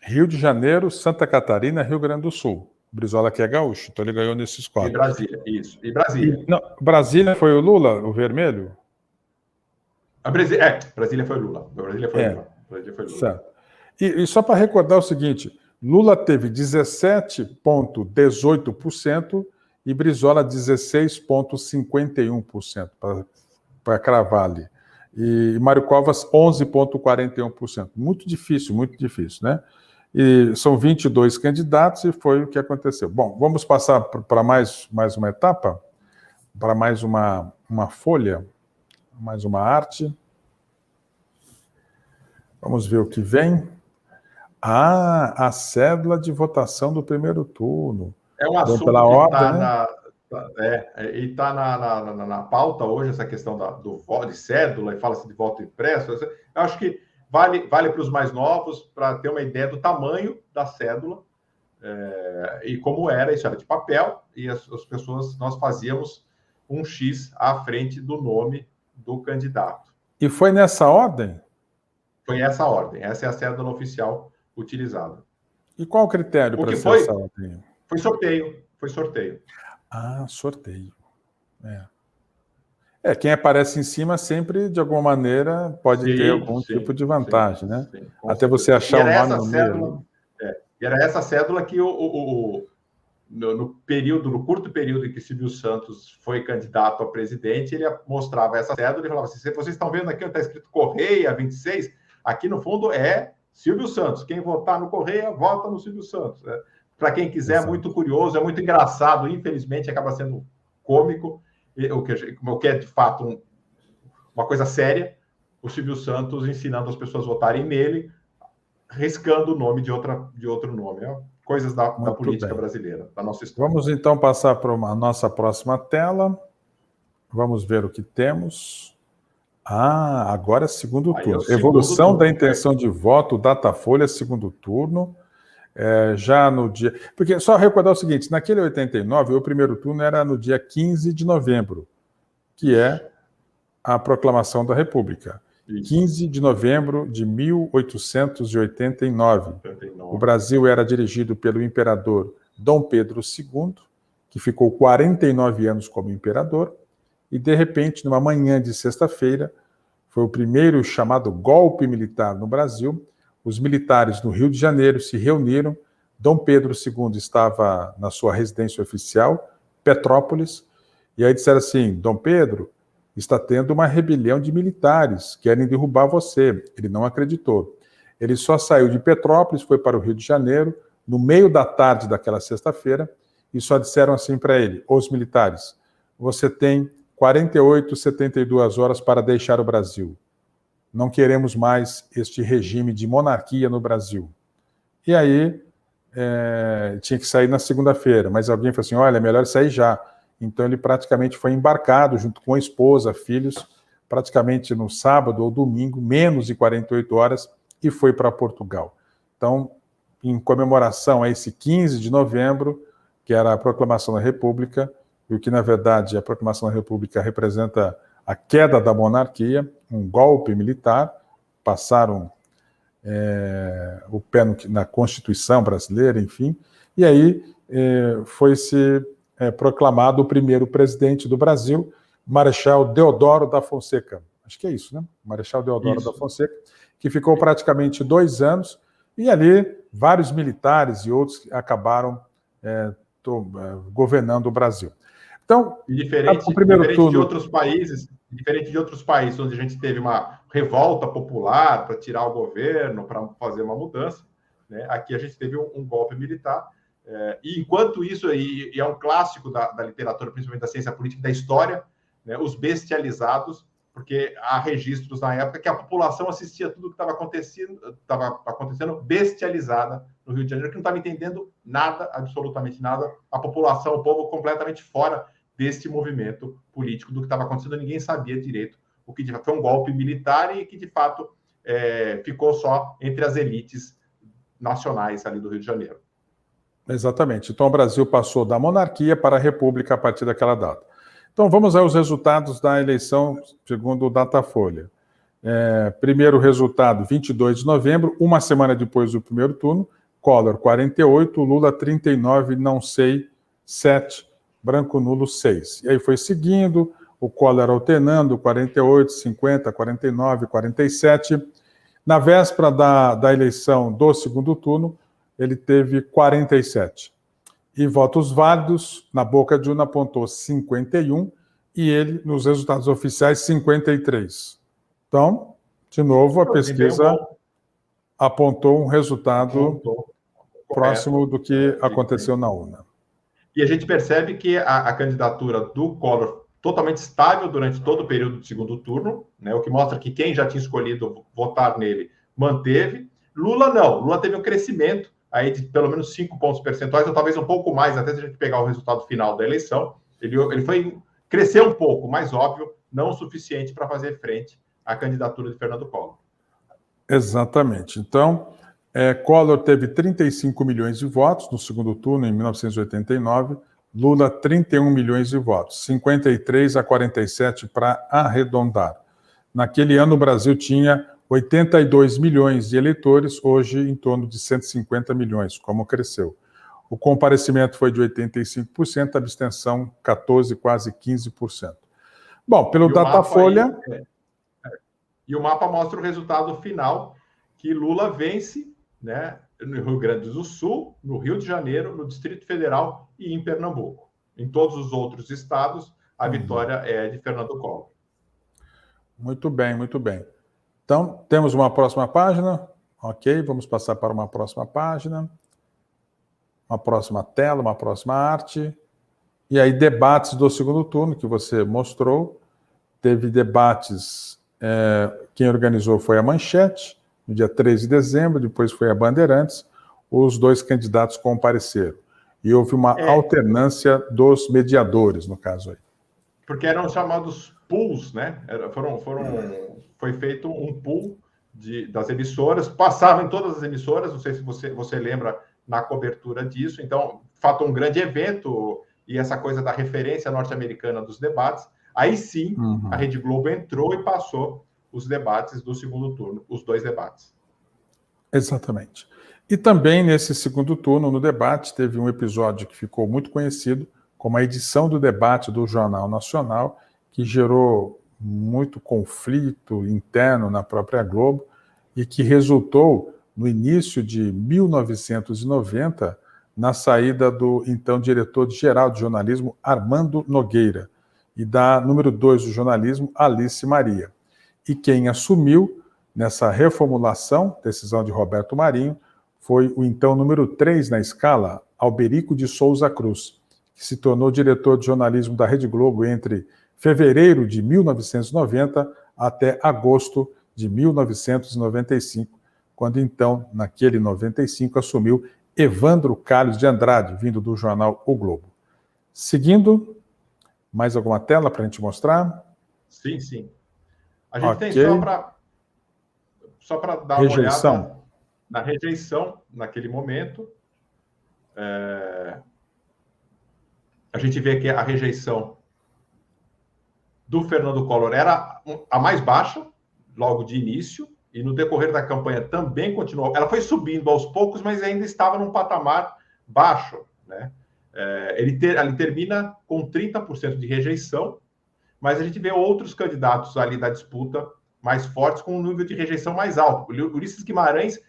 Rio de Janeiro, Santa Catarina, Rio Grande do Sul. O Brizola que é gaúcho, então ele ganhou nesses 4.
E Brasília, isso. E Brasília.
Brasília foi o Lula, o vermelho?
Brasília foi Lula. Brasília foi Lula.
Certo. E só para recordar o seguinte, Lula teve 17,18% e Brizola 16,51%, para cravar ali. E Mário Covas 11,41%. Muito difícil, né? E são 22 candidatos e foi o que aconteceu. Bom, vamos passar para mais uma etapa, para mais uma folha, mais uma arte. Vamos ver o que vem. A cédula de votação do primeiro turno.
É um assunto
pela
que
está
na pauta hoje, essa questão do voto de cédula, e fala-se de voto impresso. Eu acho que vale para os mais novos, para ter uma ideia do tamanho da cédula e como era. Isso era de papel, e as pessoas, nós fazíamos um X à frente do nome do candidato.
E foi nessa ordem?
Foi essa ordem. Essa é a cédula oficial utilizada.
E qual o critério para ser essa ordem?
Foi sorteio.
Ah, sorteio. Quem aparece em cima sempre, de alguma maneira, pode ter algum tipo de vantagem, né?
Sim,
até você achar o nome no meio.
E era essa cédula que no curto período em que Silvio Santos foi candidato a presidente, ele mostrava essa cédula e falava assim: vocês estão vendo aqui, está escrito Correia 26, aqui no fundo é Silvio Santos. Quem votar no Correia, vota no Silvio Santos. Para quem quiser, é muito curioso, é muito engraçado, infelizmente acaba sendo cômico, o que é de fato uma coisa séria, o Silvio Santos ensinando as pessoas a votarem nele, riscando o nome de outro nome. Coisas da política brasileira, da nossa história.
Vamos então passar para a nossa próxima tela. Vamos ver o que temos. Agora é segundo turno. Evolução da intenção de voto, Datafolha, segundo turno. Já no dia... Porque, só recordar o seguinte, naquele 89, o primeiro turno era no dia 15 de novembro, que é a proclamação da República. Isso. 15 de novembro de 1889. O Brasil era dirigido pelo imperador Dom Pedro II, que ficou 49 anos como imperador, e, de repente, numa manhã de sexta-feira, foi o primeiro chamado golpe militar no Brasil. Os militares no Rio de Janeiro se reuniram. Dom Pedro II estava na sua residência oficial, Petrópolis, e aí disseram assim: Dom Pedro, está tendo uma rebelião de militares, querem derrubar você. Ele não acreditou. Ele só saiu de Petrópolis, foi para o Rio de Janeiro, no meio da tarde daquela sexta-feira, e só disseram assim para ele, os militares: você tem 48, 72 horas para deixar o Brasil. Não queremos mais este regime de monarquia no Brasil. E aí, tinha que sair na segunda-feira, mas alguém falou assim, olha, é melhor sair já. Então ele praticamente foi embarcado, junto com a esposa, filhos, praticamente no sábado ou domingo, menos de 48 horas, e foi para Portugal. Então, em comemoração a esse 15 de novembro, que era a proclamação da República, e o que, na verdade, a proclamação da República representa a queda da monarquia, um golpe militar, passaram o pé na Constituição brasileira, enfim, e aí foi-se proclamado o primeiro presidente do Brasil, Marechal Deodoro da Fonseca. Acho que é isso, né? Marechal Deodoro da Fonseca, que ficou praticamente 2 anos, e ali vários militares e outros acabaram governando o Brasil. Então,
diferente de outros países, onde a gente teve uma revolta popular para tirar o governo, para fazer uma mudança, né? Aqui a gente teve um golpe militar. E enquanto isso, e é um clássico da literatura, principalmente da ciência política, da história, né? Os bestializados porque há registros na época que a população assistia tudo o que estava acontecendo bestializada no Rio de Janeiro, que não estava entendendo nada, absolutamente nada, a população, o povo completamente fora deste movimento político, do que estava acontecendo, ninguém sabia direito o que foi um golpe militar e que, de fato, ficou só entre as elites nacionais ali do Rio de Janeiro.
Exatamente. Então, o Brasil passou da monarquia para a república a partir daquela data. Então, vamos aos resultados da eleição, segundo o Datafolha. Primeiro resultado, 22 de novembro, uma semana depois do primeiro turno, Collor, 48, Lula, 39, não sei, 7, branco nulo, 6. E aí foi seguindo, o Collor alternando, 48, 50, 49, 47. Na véspera da eleição do segundo turno, ele teve 47. E votos válidos, na boca de urna apontou 51, e ele, nos resultados oficiais, 53. Então, de novo, a pesquisa apontou um resultado próximo do que aconteceu na urna.
E a gente percebe que a candidatura do Collor totalmente estável durante todo o período do segundo turno, né, o que mostra que quem já tinha escolhido votar nele manteve. Lula não, Lula teve um crescimento aí de pelo menos 5 pontos percentuais, ou talvez um pouco mais, até se a gente pegar o resultado final da eleição. Ele cresceu um pouco, mas óbvio, não o suficiente para fazer frente à candidatura de Fernando Collor.
Exatamente. Então, Collor teve 35 milhões de votos no segundo turno, em 1989, Lula 31 milhões de votos, 53 a 47 para arredondar. Naquele ano, o Brasil tinha 82 milhões de eleitores, hoje em torno de 150 milhões, como cresceu. O comparecimento foi de 85%, a abstenção 14%, quase 15%. Bom, pelo Datafolha...
E o mapa mostra o resultado final, que Lula vence, né, no Rio Grande do Sul, no Rio de Janeiro, no Distrito Federal e em Pernambuco. Em todos os outros estados, a vitória é de Fernando Collor.
Muito bem, muito bem. Então, temos uma próxima página. Ok, vamos passar para uma próxima página. Uma próxima tela, uma próxima arte. E aí, debates do segundo turno, que você mostrou. Teve debates, quem organizou foi a Manchete, no dia 13 de dezembro, depois foi a Bandeirantes. Os dois candidatos compareceram. E houve uma alternância dos mediadores, no caso aí.
Porque eram chamados pools, né? Foi feito um pool das emissoras, passava em todas as emissoras, não sei se você lembra na cobertura disso. Então, fato um grande evento, e essa coisa da referência norte-americana dos debates. Aí sim, a Rede Globo entrou e passou os debates do segundo turno, os dois debates.
Exatamente. E também nesse segundo turno, no debate, teve um episódio que ficou muito conhecido como a edição do debate do Jornal Nacional, que gerou muito conflito interno na própria Globo e que resultou, no início de 1990, na saída do então diretor-geral de jornalismo, Armando Nogueira, e da número 2 do jornalismo, Alice Maria. E quem assumiu nessa reformulação, decisão de Roberto Marinho, foi o então número 3 na escala, Alberico de Souza Cruz, que se tornou diretor de jornalismo da Rede Globo entre fevereiro de 1990 até agosto de 1995, quando então, naquele 95, assumiu Evandro Carlos de Andrade, vindo do jornal O Globo. Seguindo, mais alguma tela para a gente mostrar?
Sim, sim. A gente tem só para dar
rejeição.
Uma olhada na rejeição naquele momento. A gente vê que a rejeição do Fernando Collor era a mais baixa, logo de início, e no decorrer da campanha também continuou. Ela foi subindo aos poucos, mas ainda estava num patamar baixo, né? Ele termina com 30% de rejeição, mas a gente vê outros candidatos ali da disputa mais fortes com um nível de rejeição mais alto. O Ulisses Guimarães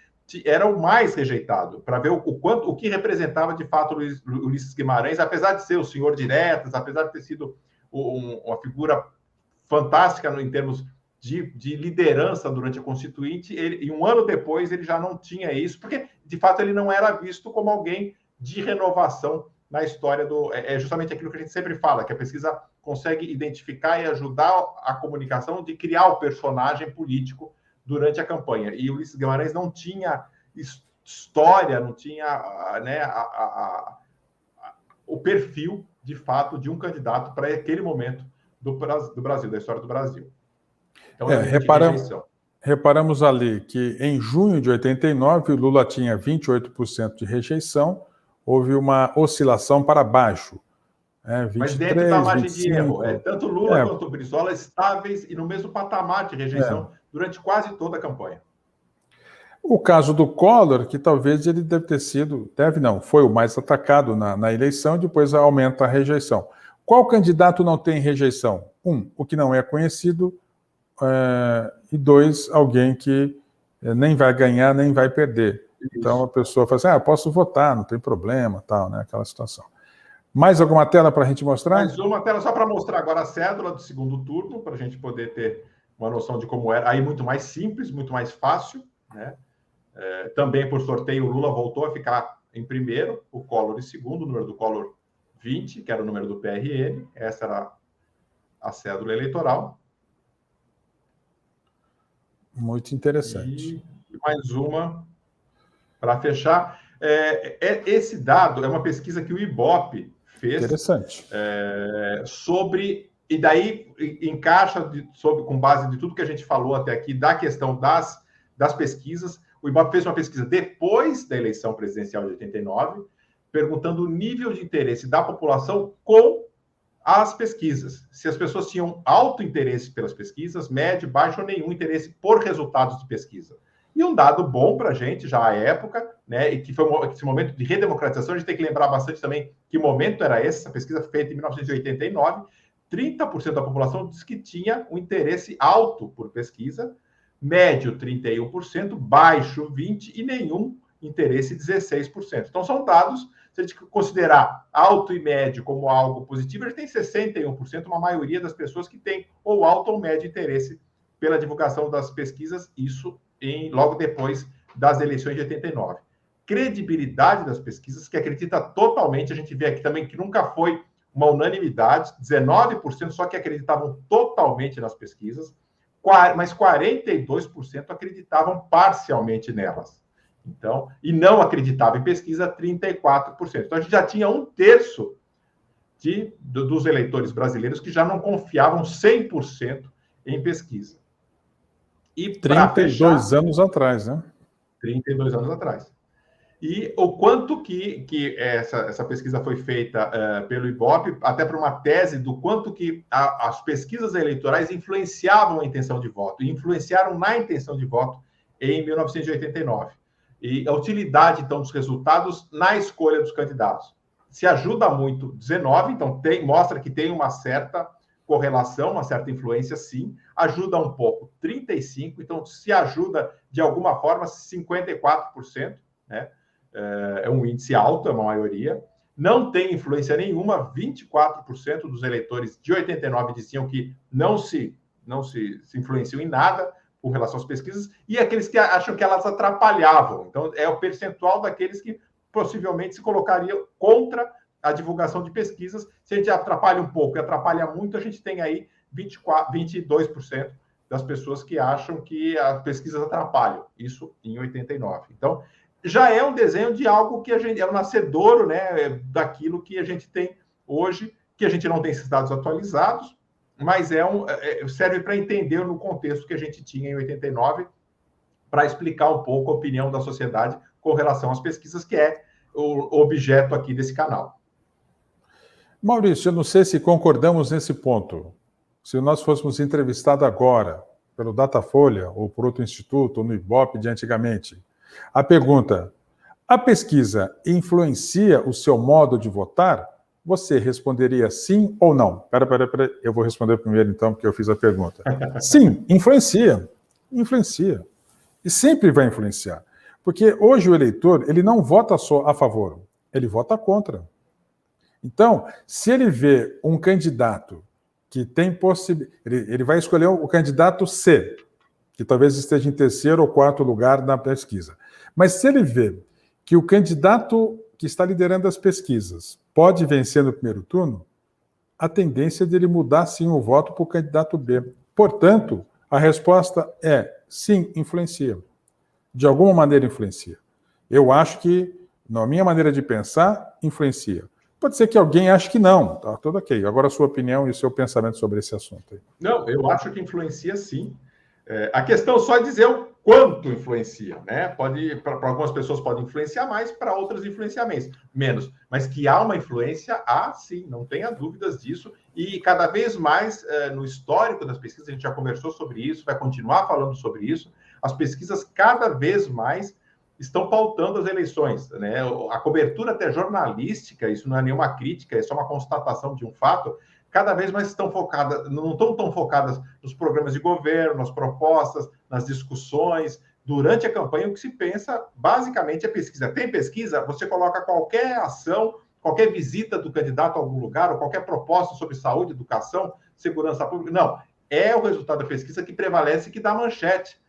era o mais rejeitado, para ver o que representava de fato o Ulisses Guimarães, apesar de ser o senhor diretas, apesar de ter sido uma figura fantástica em termos de liderança durante a Constituinte, e um ano depois ele já não tinha isso, porque de fato ele não era visto como alguém de renovação na história é justamente aquilo que a gente sempre fala, que a pesquisa consegue identificar e ajudar a comunicação de criar o personagem político durante a campanha. E o Ulisses Guimarães não tinha história, não tinha, né, o perfil, de fato, de um candidato para aquele momento do Brasil, da história do Brasil. Então,
reparamos ali que em junho de 89, o Lula tinha 28% de rejeição, houve uma oscilação para baixo. 23,
mas dentro da margem
25,
de erro. Tanto Lula quanto o Brizola estáveis e no mesmo patamar de rejeição durante quase toda a campanha.
O caso do Collor, que talvez ele foi o mais atacado na eleição, depois aumenta a rejeição. Qual candidato não tem rejeição? O que não é conhecido, e 2, alguém que nem vai ganhar, nem vai perder. Isso. Então a pessoa fala assim, eu posso votar, não tem problema, tal, né? Aquela situação. Mais alguma tela para a gente mostrar?
Mais uma tela só para mostrar agora a cédula do segundo turno, para a gente poder ter uma noção de como era. Aí muito mais simples, muito mais fácil, né? Também por sorteio, o Lula voltou a ficar em primeiro, o Collor em segundo, o número do Collor 20, que era o número do PRN, essa era a cédula eleitoral.
Muito interessante.
E mais uma, para fechar. Esse dado é uma pesquisa que o Ibope fez.
Interessante.
Sobre... E daí encaixa, com base de tudo que a gente falou até aqui, da questão das pesquisas. O Ibope fez uma pesquisa depois da eleição presidencial de 89, perguntando o nível de interesse da população com as pesquisas. Se as pessoas tinham alto interesse pelas pesquisas, médio, baixo ou nenhum interesse por resultados de pesquisa. E um dado bom para a gente, já à época, né, e que foi esse momento de redemocratização, a gente tem que lembrar bastante também que momento era esse. Essa pesquisa foi feita em 1989, 30% da população disse que tinha um interesse alto por pesquisa, médio 31%, baixo 20% e nenhum interesse 16%. Então são dados, se a gente considerar alto e médio como algo positivo, a gente tem 61%, uma maioria das pessoas que tem ou alto ou médio interesse pela divulgação das pesquisas, isso logo depois das eleições de 89. Credibilidade das pesquisas, que acredita totalmente, a gente vê aqui também que nunca foi uma unanimidade, 19% só que acreditavam totalmente nas pesquisas, mas 42% acreditavam parcialmente nelas. Então, e não acreditava em pesquisa, 34%. Então, a gente já tinha 1/3 dos eleitores brasileiros que já não confiavam 100% em pesquisa. E
32 anos atrás, né?
32 anos atrás. E o quanto que essa pesquisa foi feita pelo Ibope, até para uma tese do quanto que as pesquisas eleitorais influenciavam a intenção de voto, e influenciaram na intenção de voto em 1989. E a utilidade, então, dos resultados na escolha dos candidatos. Se ajuda muito, 19, então mostra que tem uma certa correlação, uma certa influência, sim. Ajuda um pouco, 35, então se ajuda de alguma forma, 54%, né? É um índice alto, é uma maioria. Não tem influência nenhuma, 24% dos eleitores de 89 diziam que não se influenciam em nada com relação às pesquisas, e aqueles que acham que elas atrapalhavam. Então, é o percentual daqueles que possivelmente se colocariam contra a divulgação de pesquisas. Se a gente atrapalha um pouco e atrapalha muito, a gente tem aí 22% das pessoas que acham que as pesquisas atrapalham. Isso em 89. Então, já é um desenho de algo que a gente é um nascedouro, né, daquilo que a gente tem hoje, que a gente não tem esses dados atualizados, mas serve para entender no contexto que a gente tinha em 89, para explicar um pouco a opinião da sociedade com relação às pesquisas, que é o objeto aqui desse canal.
Maurício, eu não sei se concordamos nesse ponto. Se nós fôssemos entrevistados agora pelo Datafolha, ou por outro instituto, ou no Ibope de antigamente, a pergunta: a pesquisa influencia o seu modo de votar? Você responderia sim ou não? Pera, eu vou responder primeiro então, porque eu fiz a pergunta. Sim, influencia. Influencia. E sempre vai influenciar. Porque hoje o eleitor, ele não vota só a favor, ele vota contra. Então, se ele vê um candidato que tem possibilidade, ele vai escolher o candidato C, que talvez esteja em terceiro ou quarto lugar na pesquisa. Mas se ele vê que o candidato que está liderando as pesquisas pode vencer no primeiro turno, a tendência dele mudar, sim, o voto para o candidato B. Portanto, a resposta é sim, influencia. De alguma maneira influencia. Eu acho que, na minha maneira de pensar, influencia. Pode ser que alguém ache que não, tá tudo ok. Agora a sua opinião e o seu pensamento sobre esse assunto aí.
Não, eu acho que influencia sim. A questão só é dizer o quanto influencia, né? Para algumas pessoas pode influenciar mais, para outras influenciar menos. Mas que há uma influência, há sim, não tenha dúvidas disso. E cada vez mais, no histórico das pesquisas, a gente já conversou sobre isso, vai continuar falando sobre isso, as pesquisas cada vez mais estão pautando as eleições, né? A cobertura até jornalística, isso não é nenhuma crítica, é só uma constatação de um fato, cada vez mais estão focadas, não estão tão focadas nos programas de governo, nas propostas, nas discussões. Durante a campanha, o que se pensa, basicamente, é pesquisa. Tem pesquisa, você coloca qualquer ação, qualquer visita do candidato a algum lugar, ou qualquer proposta sobre saúde, educação, segurança pública. Não, é o resultado da pesquisa que prevalece e que dá manchete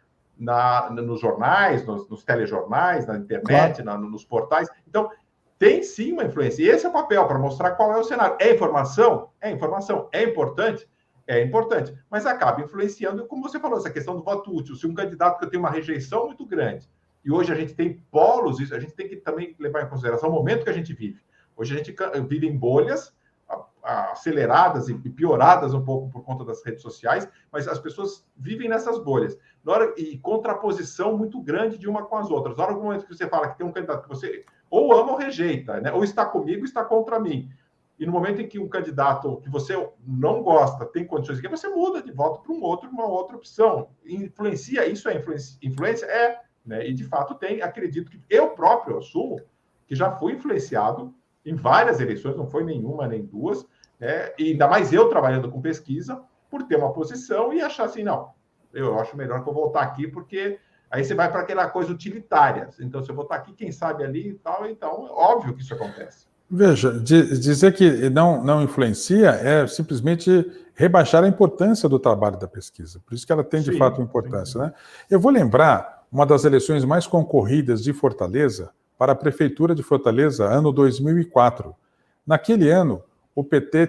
nos jornais, nos telejornais, na internet,
Claro.
nos portais. Então, tem sim uma influência. E esse é o papel, para mostrar qual é o cenário. É informação? É informação. É importante? É importante. Mas acaba influenciando, como você falou, essa questão do voto útil. Se um candidato que tem uma rejeição muito grande, e hoje a gente tem polos, isso a gente tem que também levar em consideração o momento que a gente vive. Hoje a gente vive em bolhas aceleradas e pioradas um pouco por conta das redes sociais, mas as pessoas vivem nessas bolhas. E contraposição muito grande de uma com as outras. Na hora do momento que você fala que tem um candidato que você ou ama ou rejeita, né? Ou está comigo, está contra mim. E no momento em que um candidato que você não gosta tem condições de que você muda de voto para uma outra opção. Influencia, isso é influência? É, né? E de fato tem, acredito que eu próprio assumo que já fui influenciado em várias eleições, não foi nenhuma nem duas, né? E ainda mais eu trabalhando com pesquisa, por ter uma posição e achar assim, não, eu acho melhor que eu voltar aqui, porque aí você vai para aquela coisa utilitária. Então, se eu voltar aqui, quem sabe ali e tal, então, óbvio que isso acontece.
Veja, dizer que não influencia é simplesmente rebaixar a importância do trabalho da pesquisa. Por isso que ela tem, de fato, importância. Né? Eu vou lembrar uma das eleições mais concorridas de Fortaleza, para a Prefeitura de Fortaleza, ano 2004. Naquele ano, o PT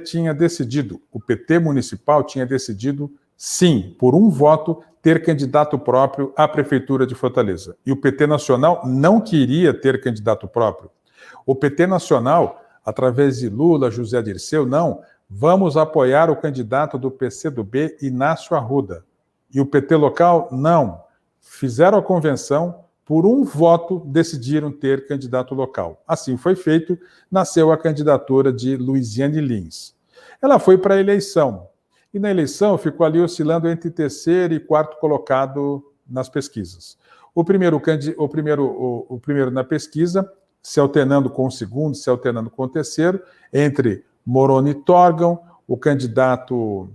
municipal tinha decidido, sim, por um voto, ter candidato próprio à Prefeitura de Fortaleza. E o PT nacional não queria ter candidato próprio. O PT nacional, através de Lula, José Dirceu, não, vamos apoiar o candidato do PCdoB, Inácio Arruda. E o PT local, não. Fizeram a convenção, por um voto, decidiram ter candidato local. Assim foi feito, nasceu a candidatura de Luiziane Lins. Ela foi para a eleição, e na eleição ficou ali oscilando entre terceiro e quarto colocado nas pesquisas. O primeiro na pesquisa, se alternando com o segundo, se alternando com o terceiro, entre Moroni Torgon, o candidato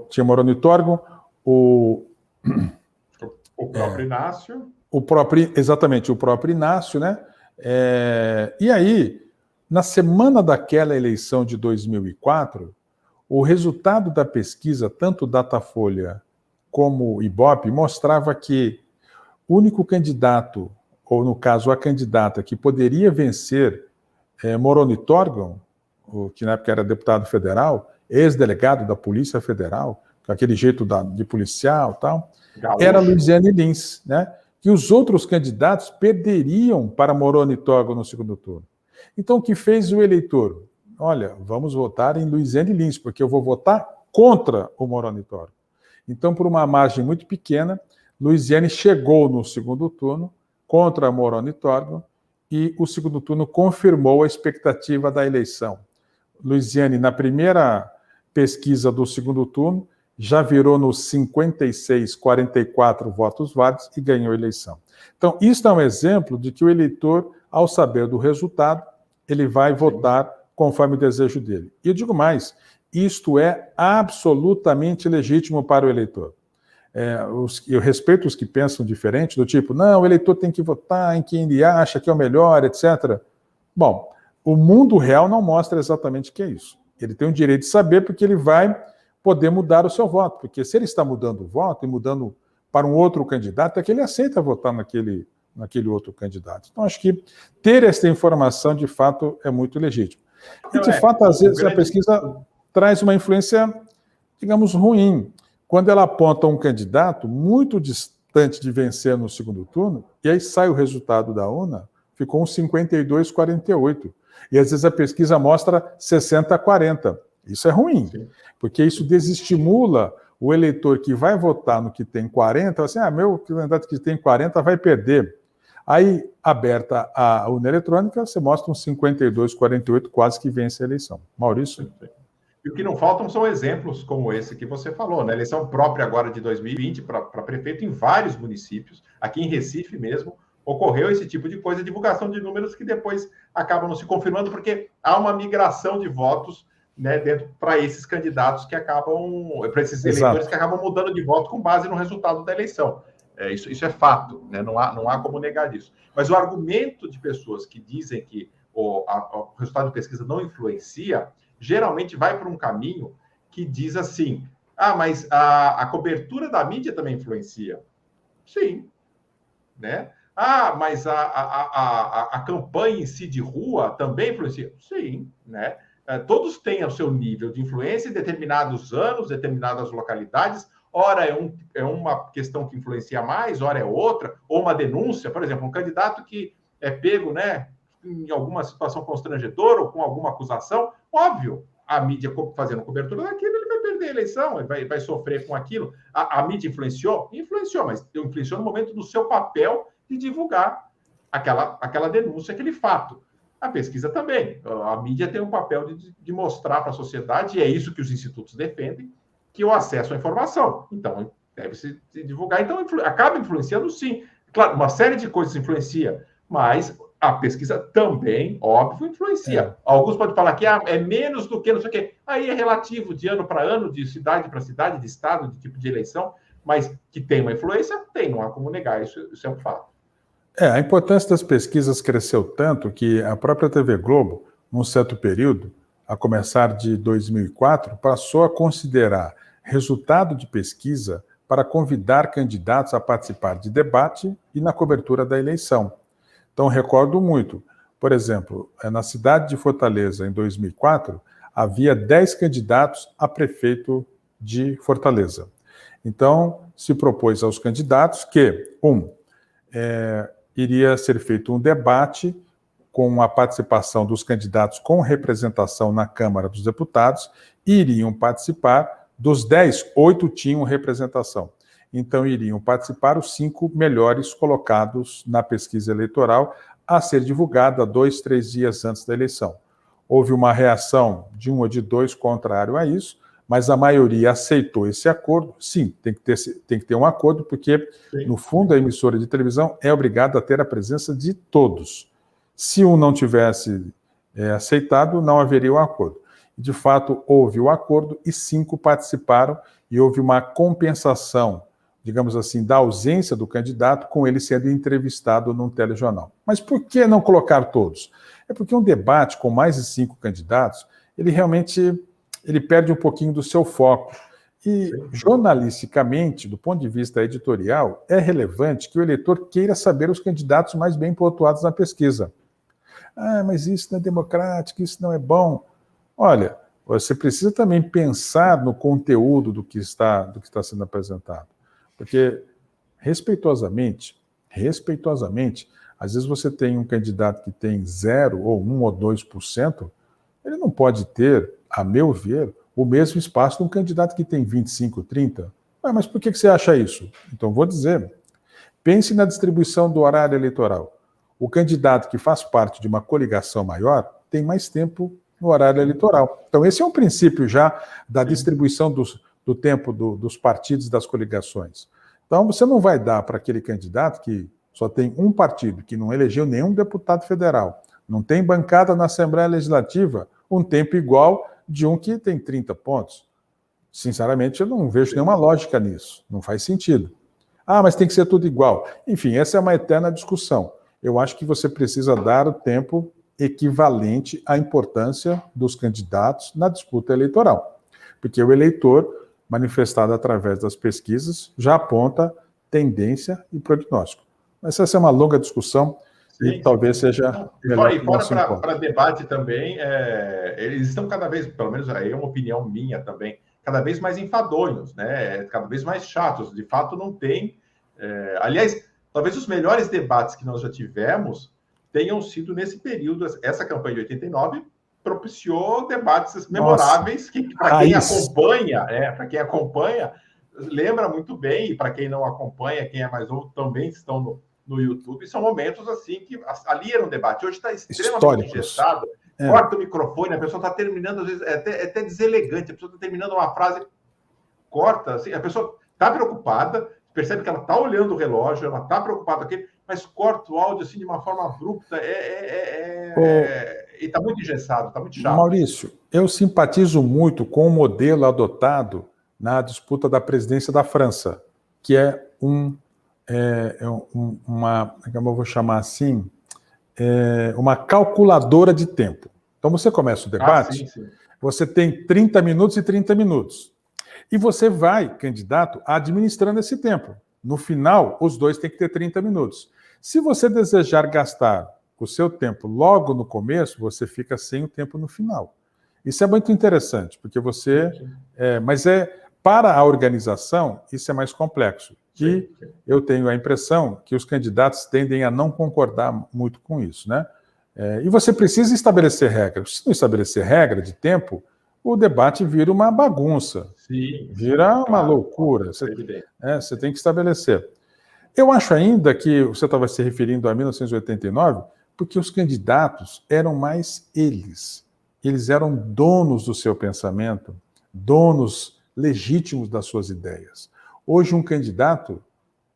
tinha Moroni Torgon,
o próprio Inácio.
Exatamente, o próprio Inácio, né? E aí, na semana daquela eleição de 2004, o resultado da pesquisa, tanto Datafolha como o Ibope, mostrava que o único candidato, ou no caso a candidata, que poderia vencer Moroni Torgon, que na época era deputado federal, ex-delegado da Polícia Federal, com aquele jeito de policial e tal, gaúcho, era Luiziane Lins, né? Que os outros candidatos perderiam para Moroni Torgon no segundo turno. Então, o que fez o eleitor? Olha, vamos votar em Luiziane Lins, porque eu vou votar contra o Moroni Torgon. Então, por uma margem muito pequena, Luiziane chegou no segundo turno contra Moroni Torgon e o segundo turno confirmou a expectativa da eleição. Luiziane, na primeira pesquisa do segundo turno, já virou nos 56, 44 votos válidos e ganhou a eleição. Então, isso é um exemplo de que o eleitor, ao saber do resultado, ele vai votar conforme o desejo dele. E eu digo mais, isto é absolutamente legítimo para o eleitor. Eu respeito os que pensam diferente, do tipo, não, o eleitor tem que votar em quem ele acha que é o melhor, etc. Bom, o mundo real não mostra exatamente o que é isso. Ele tem o direito de saber porque ele vai poder mudar o seu voto, porque se ele está mudando o voto e mudando para um outro candidato, é que ele aceita votar naquele outro candidato. Então, acho que ter essa informação, de fato, é muito legítimo. E, de fato, às vezes, a pesquisa traz uma influência, digamos, ruim, quando ela aponta um candidato muito distante de vencer no segundo turno, e aí sai o resultado da urna, ficou um 52-48. E, às vezes, a pesquisa mostra 60-40. Isso é ruim, sim, porque isso desestimula o eleitor que vai votar no que tem 40, assim, meu candidato que tem 40 vai perder. Aí, aberta a urna eletrônica, você mostra um 52-48, quase que vence a eleição. Maurício?
E o que não faltam são exemplos como esse que você falou, né? Eleição própria agora de 2020 para prefeito em vários municípios, aqui em Recife mesmo, ocorreu esse tipo de coisa, divulgação de números que depois acabam não se confirmando, porque há uma migração de votos, né, dentro para esses candidatos que acabam, para esses eleitores que acabam mudando de voto com base no resultado da eleição. Isso é fato, né? Não há como negar isso. Mas o argumento de pessoas que dizem que o resultado de pesquisa não influencia, geralmente vai por um caminho que diz assim, mas a cobertura da mídia também influencia. Sim, né? Mas a campanha em si de rua também influencia? Sim, né? Todos têm o seu nível de influência em determinados anos, determinadas localidades. Ora é uma questão que influencia mais, ora é outra, ou uma denúncia, por exemplo, um candidato que é pego, né, em alguma situação constrangedora ou com alguma acusação, óbvio, a mídia fazendo cobertura daquilo, ele vai perder a eleição, ele vai sofrer com aquilo. A mídia influenciou? Influenciou, mas influenciou no momento do seu papel de divulgar aquela denúncia, aquele fato. A pesquisa também. A mídia tem um papel de mostrar para a sociedade, e é isso que os institutos defendem, que o acesso à informação. Então, deve-se divulgar. Então, acaba influenciando, sim. Claro, uma série de coisas influencia, mas a pesquisa também, óbvio, influencia. Alguns podem falar que é menos do que não sei o quê. Aí é relativo, de ano para ano, de cidade para cidade, de estado, de tipo de eleição, mas que tem uma influência, tem, não há como negar, isso é um fato.
A importância das pesquisas cresceu tanto que a própria TV Globo, num certo período, a começar de 2004, passou a considerar resultado de pesquisa para convidar candidatos a participar de debate e na cobertura da eleição. Então, recordo muito, por exemplo, na cidade de Fortaleza, em 2004, havia 10 candidatos a prefeito de Fortaleza. Então, se propôs aos candidatos que, iria ser feito um debate com a participação dos candidatos com representação na Câmara dos Deputados, e iriam participar, dos 10, 8 tinham representação. Então, iriam participar os 5 melhores colocados na pesquisa eleitoral, a ser divulgada 2, 3 dias antes da eleição. Houve uma reação de um ou de dois contrário a isso, mas a maioria aceitou esse acordo. Sim, tem que ter um acordo, porque, no fundo, a emissora de televisão é obrigada a ter a presença de todos. Se um não tivesse aceitado, não haveria um acordo. De fato, houve o acordo e 5 participaram, e houve uma compensação, digamos assim, da ausência do candidato, com ele sendo entrevistado num telejornal. Mas por que não colocar todos? É porque um debate com mais de 5 candidatos, ele realmente perde um pouquinho do seu foco. E, jornalisticamente, do ponto de vista editorial, é relevante que o eleitor queira saber os candidatos mais bem pontuados na pesquisa. Mas isso não é democrático, isso não é bom. Olha, você precisa também pensar no conteúdo do que está sendo apresentado. Porque, respeitosamente, às vezes você tem um candidato que tem 0, ou 1 ou 2%, ele não pode ter, a meu ver, o mesmo espaço de um candidato que tem 25, 30. Mas por que você acha isso? Então, vou dizer, pense na distribuição do horário eleitoral. O candidato que faz parte de uma coligação maior tem mais tempo no horário eleitoral. Então, esse é um princípio já da distribuição do tempo dos partidos e das coligações. Então, você não vai dar para aquele candidato que só tem um partido, que não elegeu nenhum deputado federal, não tem bancada na Assembleia Legislativa, um tempo igual de um que tem 30 pontos. Sinceramente, eu não vejo nenhuma lógica nisso. Não faz sentido. Mas tem que ser tudo igual. Enfim, essa é uma eterna discussão. Eu acho que você precisa dar o tempo equivalente à importância dos candidatos na disputa eleitoral. Porque o eleitor, manifestado através das pesquisas, já aponta tendência e prognóstico. Mas essa é uma longa discussão. e talvez seja melhor que o nosso encontro.
Para debate também, eles estão cada vez, pelo menos aí é uma opinião minha também, cada vez mais enfadonhos, né? Cada vez mais chatos. De fato, não tem... aliás, talvez os melhores debates que nós já tivemos tenham sido nesse período. Essa campanha de 89 propiciou debates memoráveis que, para quem acompanha, lembra muito bem, e para quem não acompanha, quem é mais novo, também estão no YouTube, são momentos assim que ali era um debate. Hoje está extremamente engessado, corta o microfone, a pessoa está terminando, às vezes, é até deselegante, a pessoa está terminando uma frase, corta, assim, a pessoa está preocupada, percebe que ela está olhando o relógio, ela está preocupada com aquilo, mas corta o áudio assim de uma forma abrupta, e está muito engessado, está muito chato.
Maurício, eu simpatizo muito com o modelo adotado na disputa da presidência da França, que é uma, como eu vou chamar assim, uma calculadora de tempo. Então você começa o debate, sim. Você tem 30 minutos e 30 minutos. E você vai, candidato, administrando esse tempo. No final, os dois têm que ter 30 minutos. Se você desejar gastar o seu tempo logo no começo, você fica sem o tempo no final. Isso é muito interessante, porque mas para a organização, isso é mais complexo. E eu tenho a impressão que os candidatos tendem a não concordar muito com isso, né? E você precisa estabelecer regras. Se não estabelecer regra de tempo, o debate vira uma bagunça, vira uma loucura. Você tem que estabelecer. Eu acho ainda que você estava se referindo a 1989, porque os candidatos eram mais eles. Eles eram donos do seu pensamento, donos legítimos das suas ideias. Hoje, um candidato,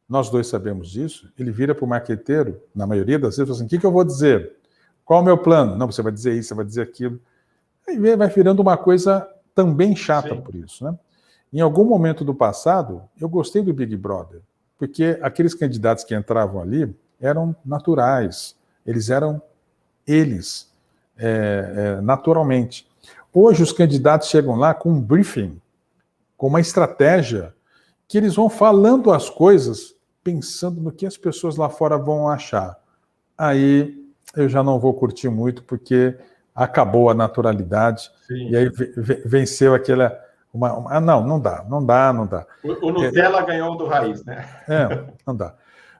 nós dois sabemos disso, ele vira para o marqueteiro, na maioria das vezes, e fala assim: o que eu vou dizer? Qual é o meu plano? Não, você vai dizer isso, você vai dizer aquilo. Aí vai virando uma coisa também chata por isso, né? Em algum momento do passado, eu gostei do Big Brother, porque aqueles candidatos que entravam ali eram naturais, eles eram eles, naturalmente. Hoje, os candidatos chegam lá com um briefing, com uma estratégia, que eles vão falando as coisas, pensando no que as pessoas lá fora vão achar. Aí eu já não vou curtir muito, porque acabou a naturalidade, e aí venceu aquela... não dá.
O Nutella ganhou do Raiz, né?
Não dá.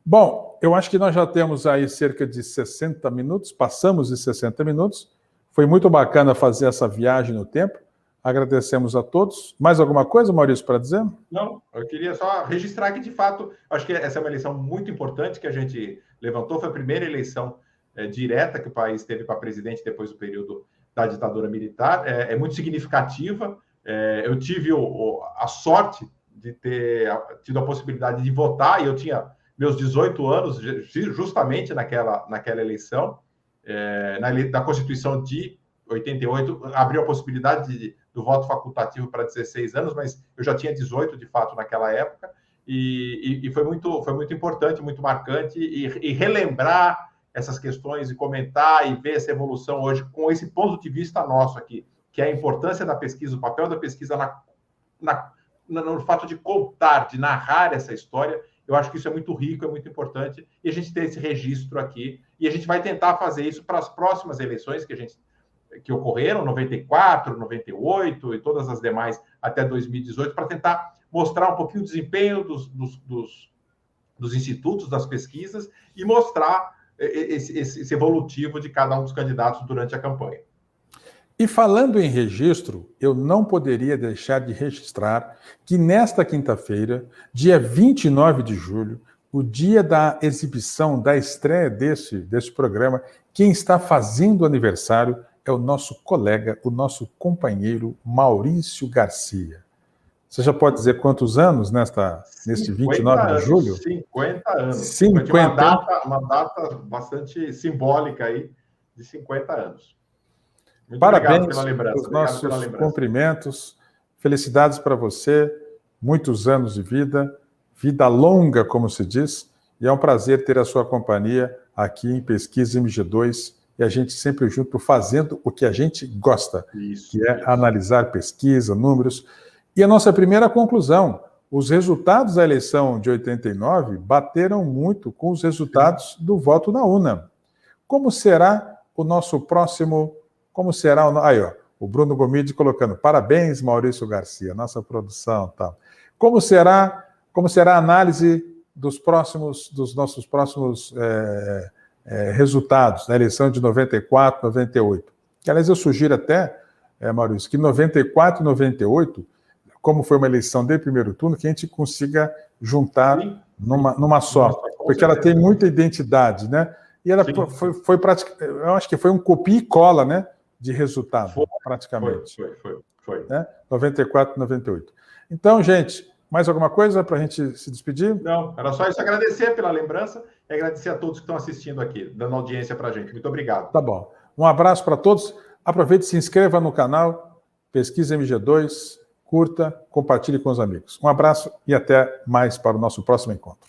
Bom, eu acho que nós já temos aí cerca de 60 minutos, passamos de 60 minutos, foi muito bacana fazer essa viagem no tempo, agradecemos a todos. Mais alguma coisa, Maurício, para dizer?
Não, eu queria só registrar que, de fato, acho que essa é uma eleição muito importante que a gente levantou, foi a primeira eleição direta que o país teve para presidente depois do período da ditadura militar, é muito significativa. Eu tive a sorte de ter tido a possibilidade de votar, e eu tinha meus 18 anos, justamente naquela eleição, na Constituição de 88, abriu a possibilidade do voto facultativo para 16 anos, mas eu já tinha 18, de fato, naquela época, e foi muito importante, muito marcante, e relembrar essas questões, e comentar, e ver essa evolução hoje, com esse ponto de vista nosso aqui, que é a importância da pesquisa, o papel da pesquisa no fato de contar, de narrar essa história. Eu acho que isso é muito rico, é muito importante, e a gente tem esse registro aqui, e a gente vai tentar fazer isso para as próximas eleições que ocorreram, 94, 98 e todas as demais até 2018, para tentar mostrar um pouquinho o desempenho dos institutos, das pesquisas, e mostrar esse evolutivo de cada um dos candidatos durante a campanha.
E falando em registro, eu não poderia deixar de registrar que nesta quinta-feira, dia 29 de julho, o dia da exibição, da estreia desse programa, quem está fazendo aniversário é o nosso colega, o nosso companheiro Maurício Garcia. Você já pode dizer quantos anos neste 29 de julho?
50 anos.
50.
Uma data bastante simbólica aí, de 50 anos. Muito
Parabéns
pela lembrança.
Os nossos cumprimentos. Felicidades para você, muitos anos de vida longa, como se diz, e é um prazer ter a sua companhia aqui em Pesquisa MG2, e a gente sempre junto fazendo o que a gente gosta, que é analisar pesquisa, números. E a nossa primeira conclusão: os resultados da eleição de 89 bateram muito com os resultados do voto na urna. Como será o nosso próximo... Como será o... Aí, ó, o Bruno Gomide colocando, parabéns, Maurício Garcia, nossa produção, tal. Como será a análise dos nossos próximos resultados na eleição de 94, 98? Que, aliás, eu sugiro até, Maurício, que 94 e 98, como foi uma eleição de primeiro turno, que a gente consiga juntar numa só, porque ela tem muita identidade, né? E ela foi praticamente, eu acho que foi um copia e cola, né, de resultado, praticamente.
Foi.
Né? 94 e 98. Então, gente, mais alguma coisa para a gente se despedir?
Não, era só isso. Agradecer pela lembrança e agradecer a todos que estão assistindo aqui, dando audiência para a gente. Muito obrigado.
Tá bom. Um abraço para todos. Aproveite e se inscreva no canal, pesquisa MG2, curta, compartilhe com os amigos. Um abraço e até mais para o nosso próximo encontro.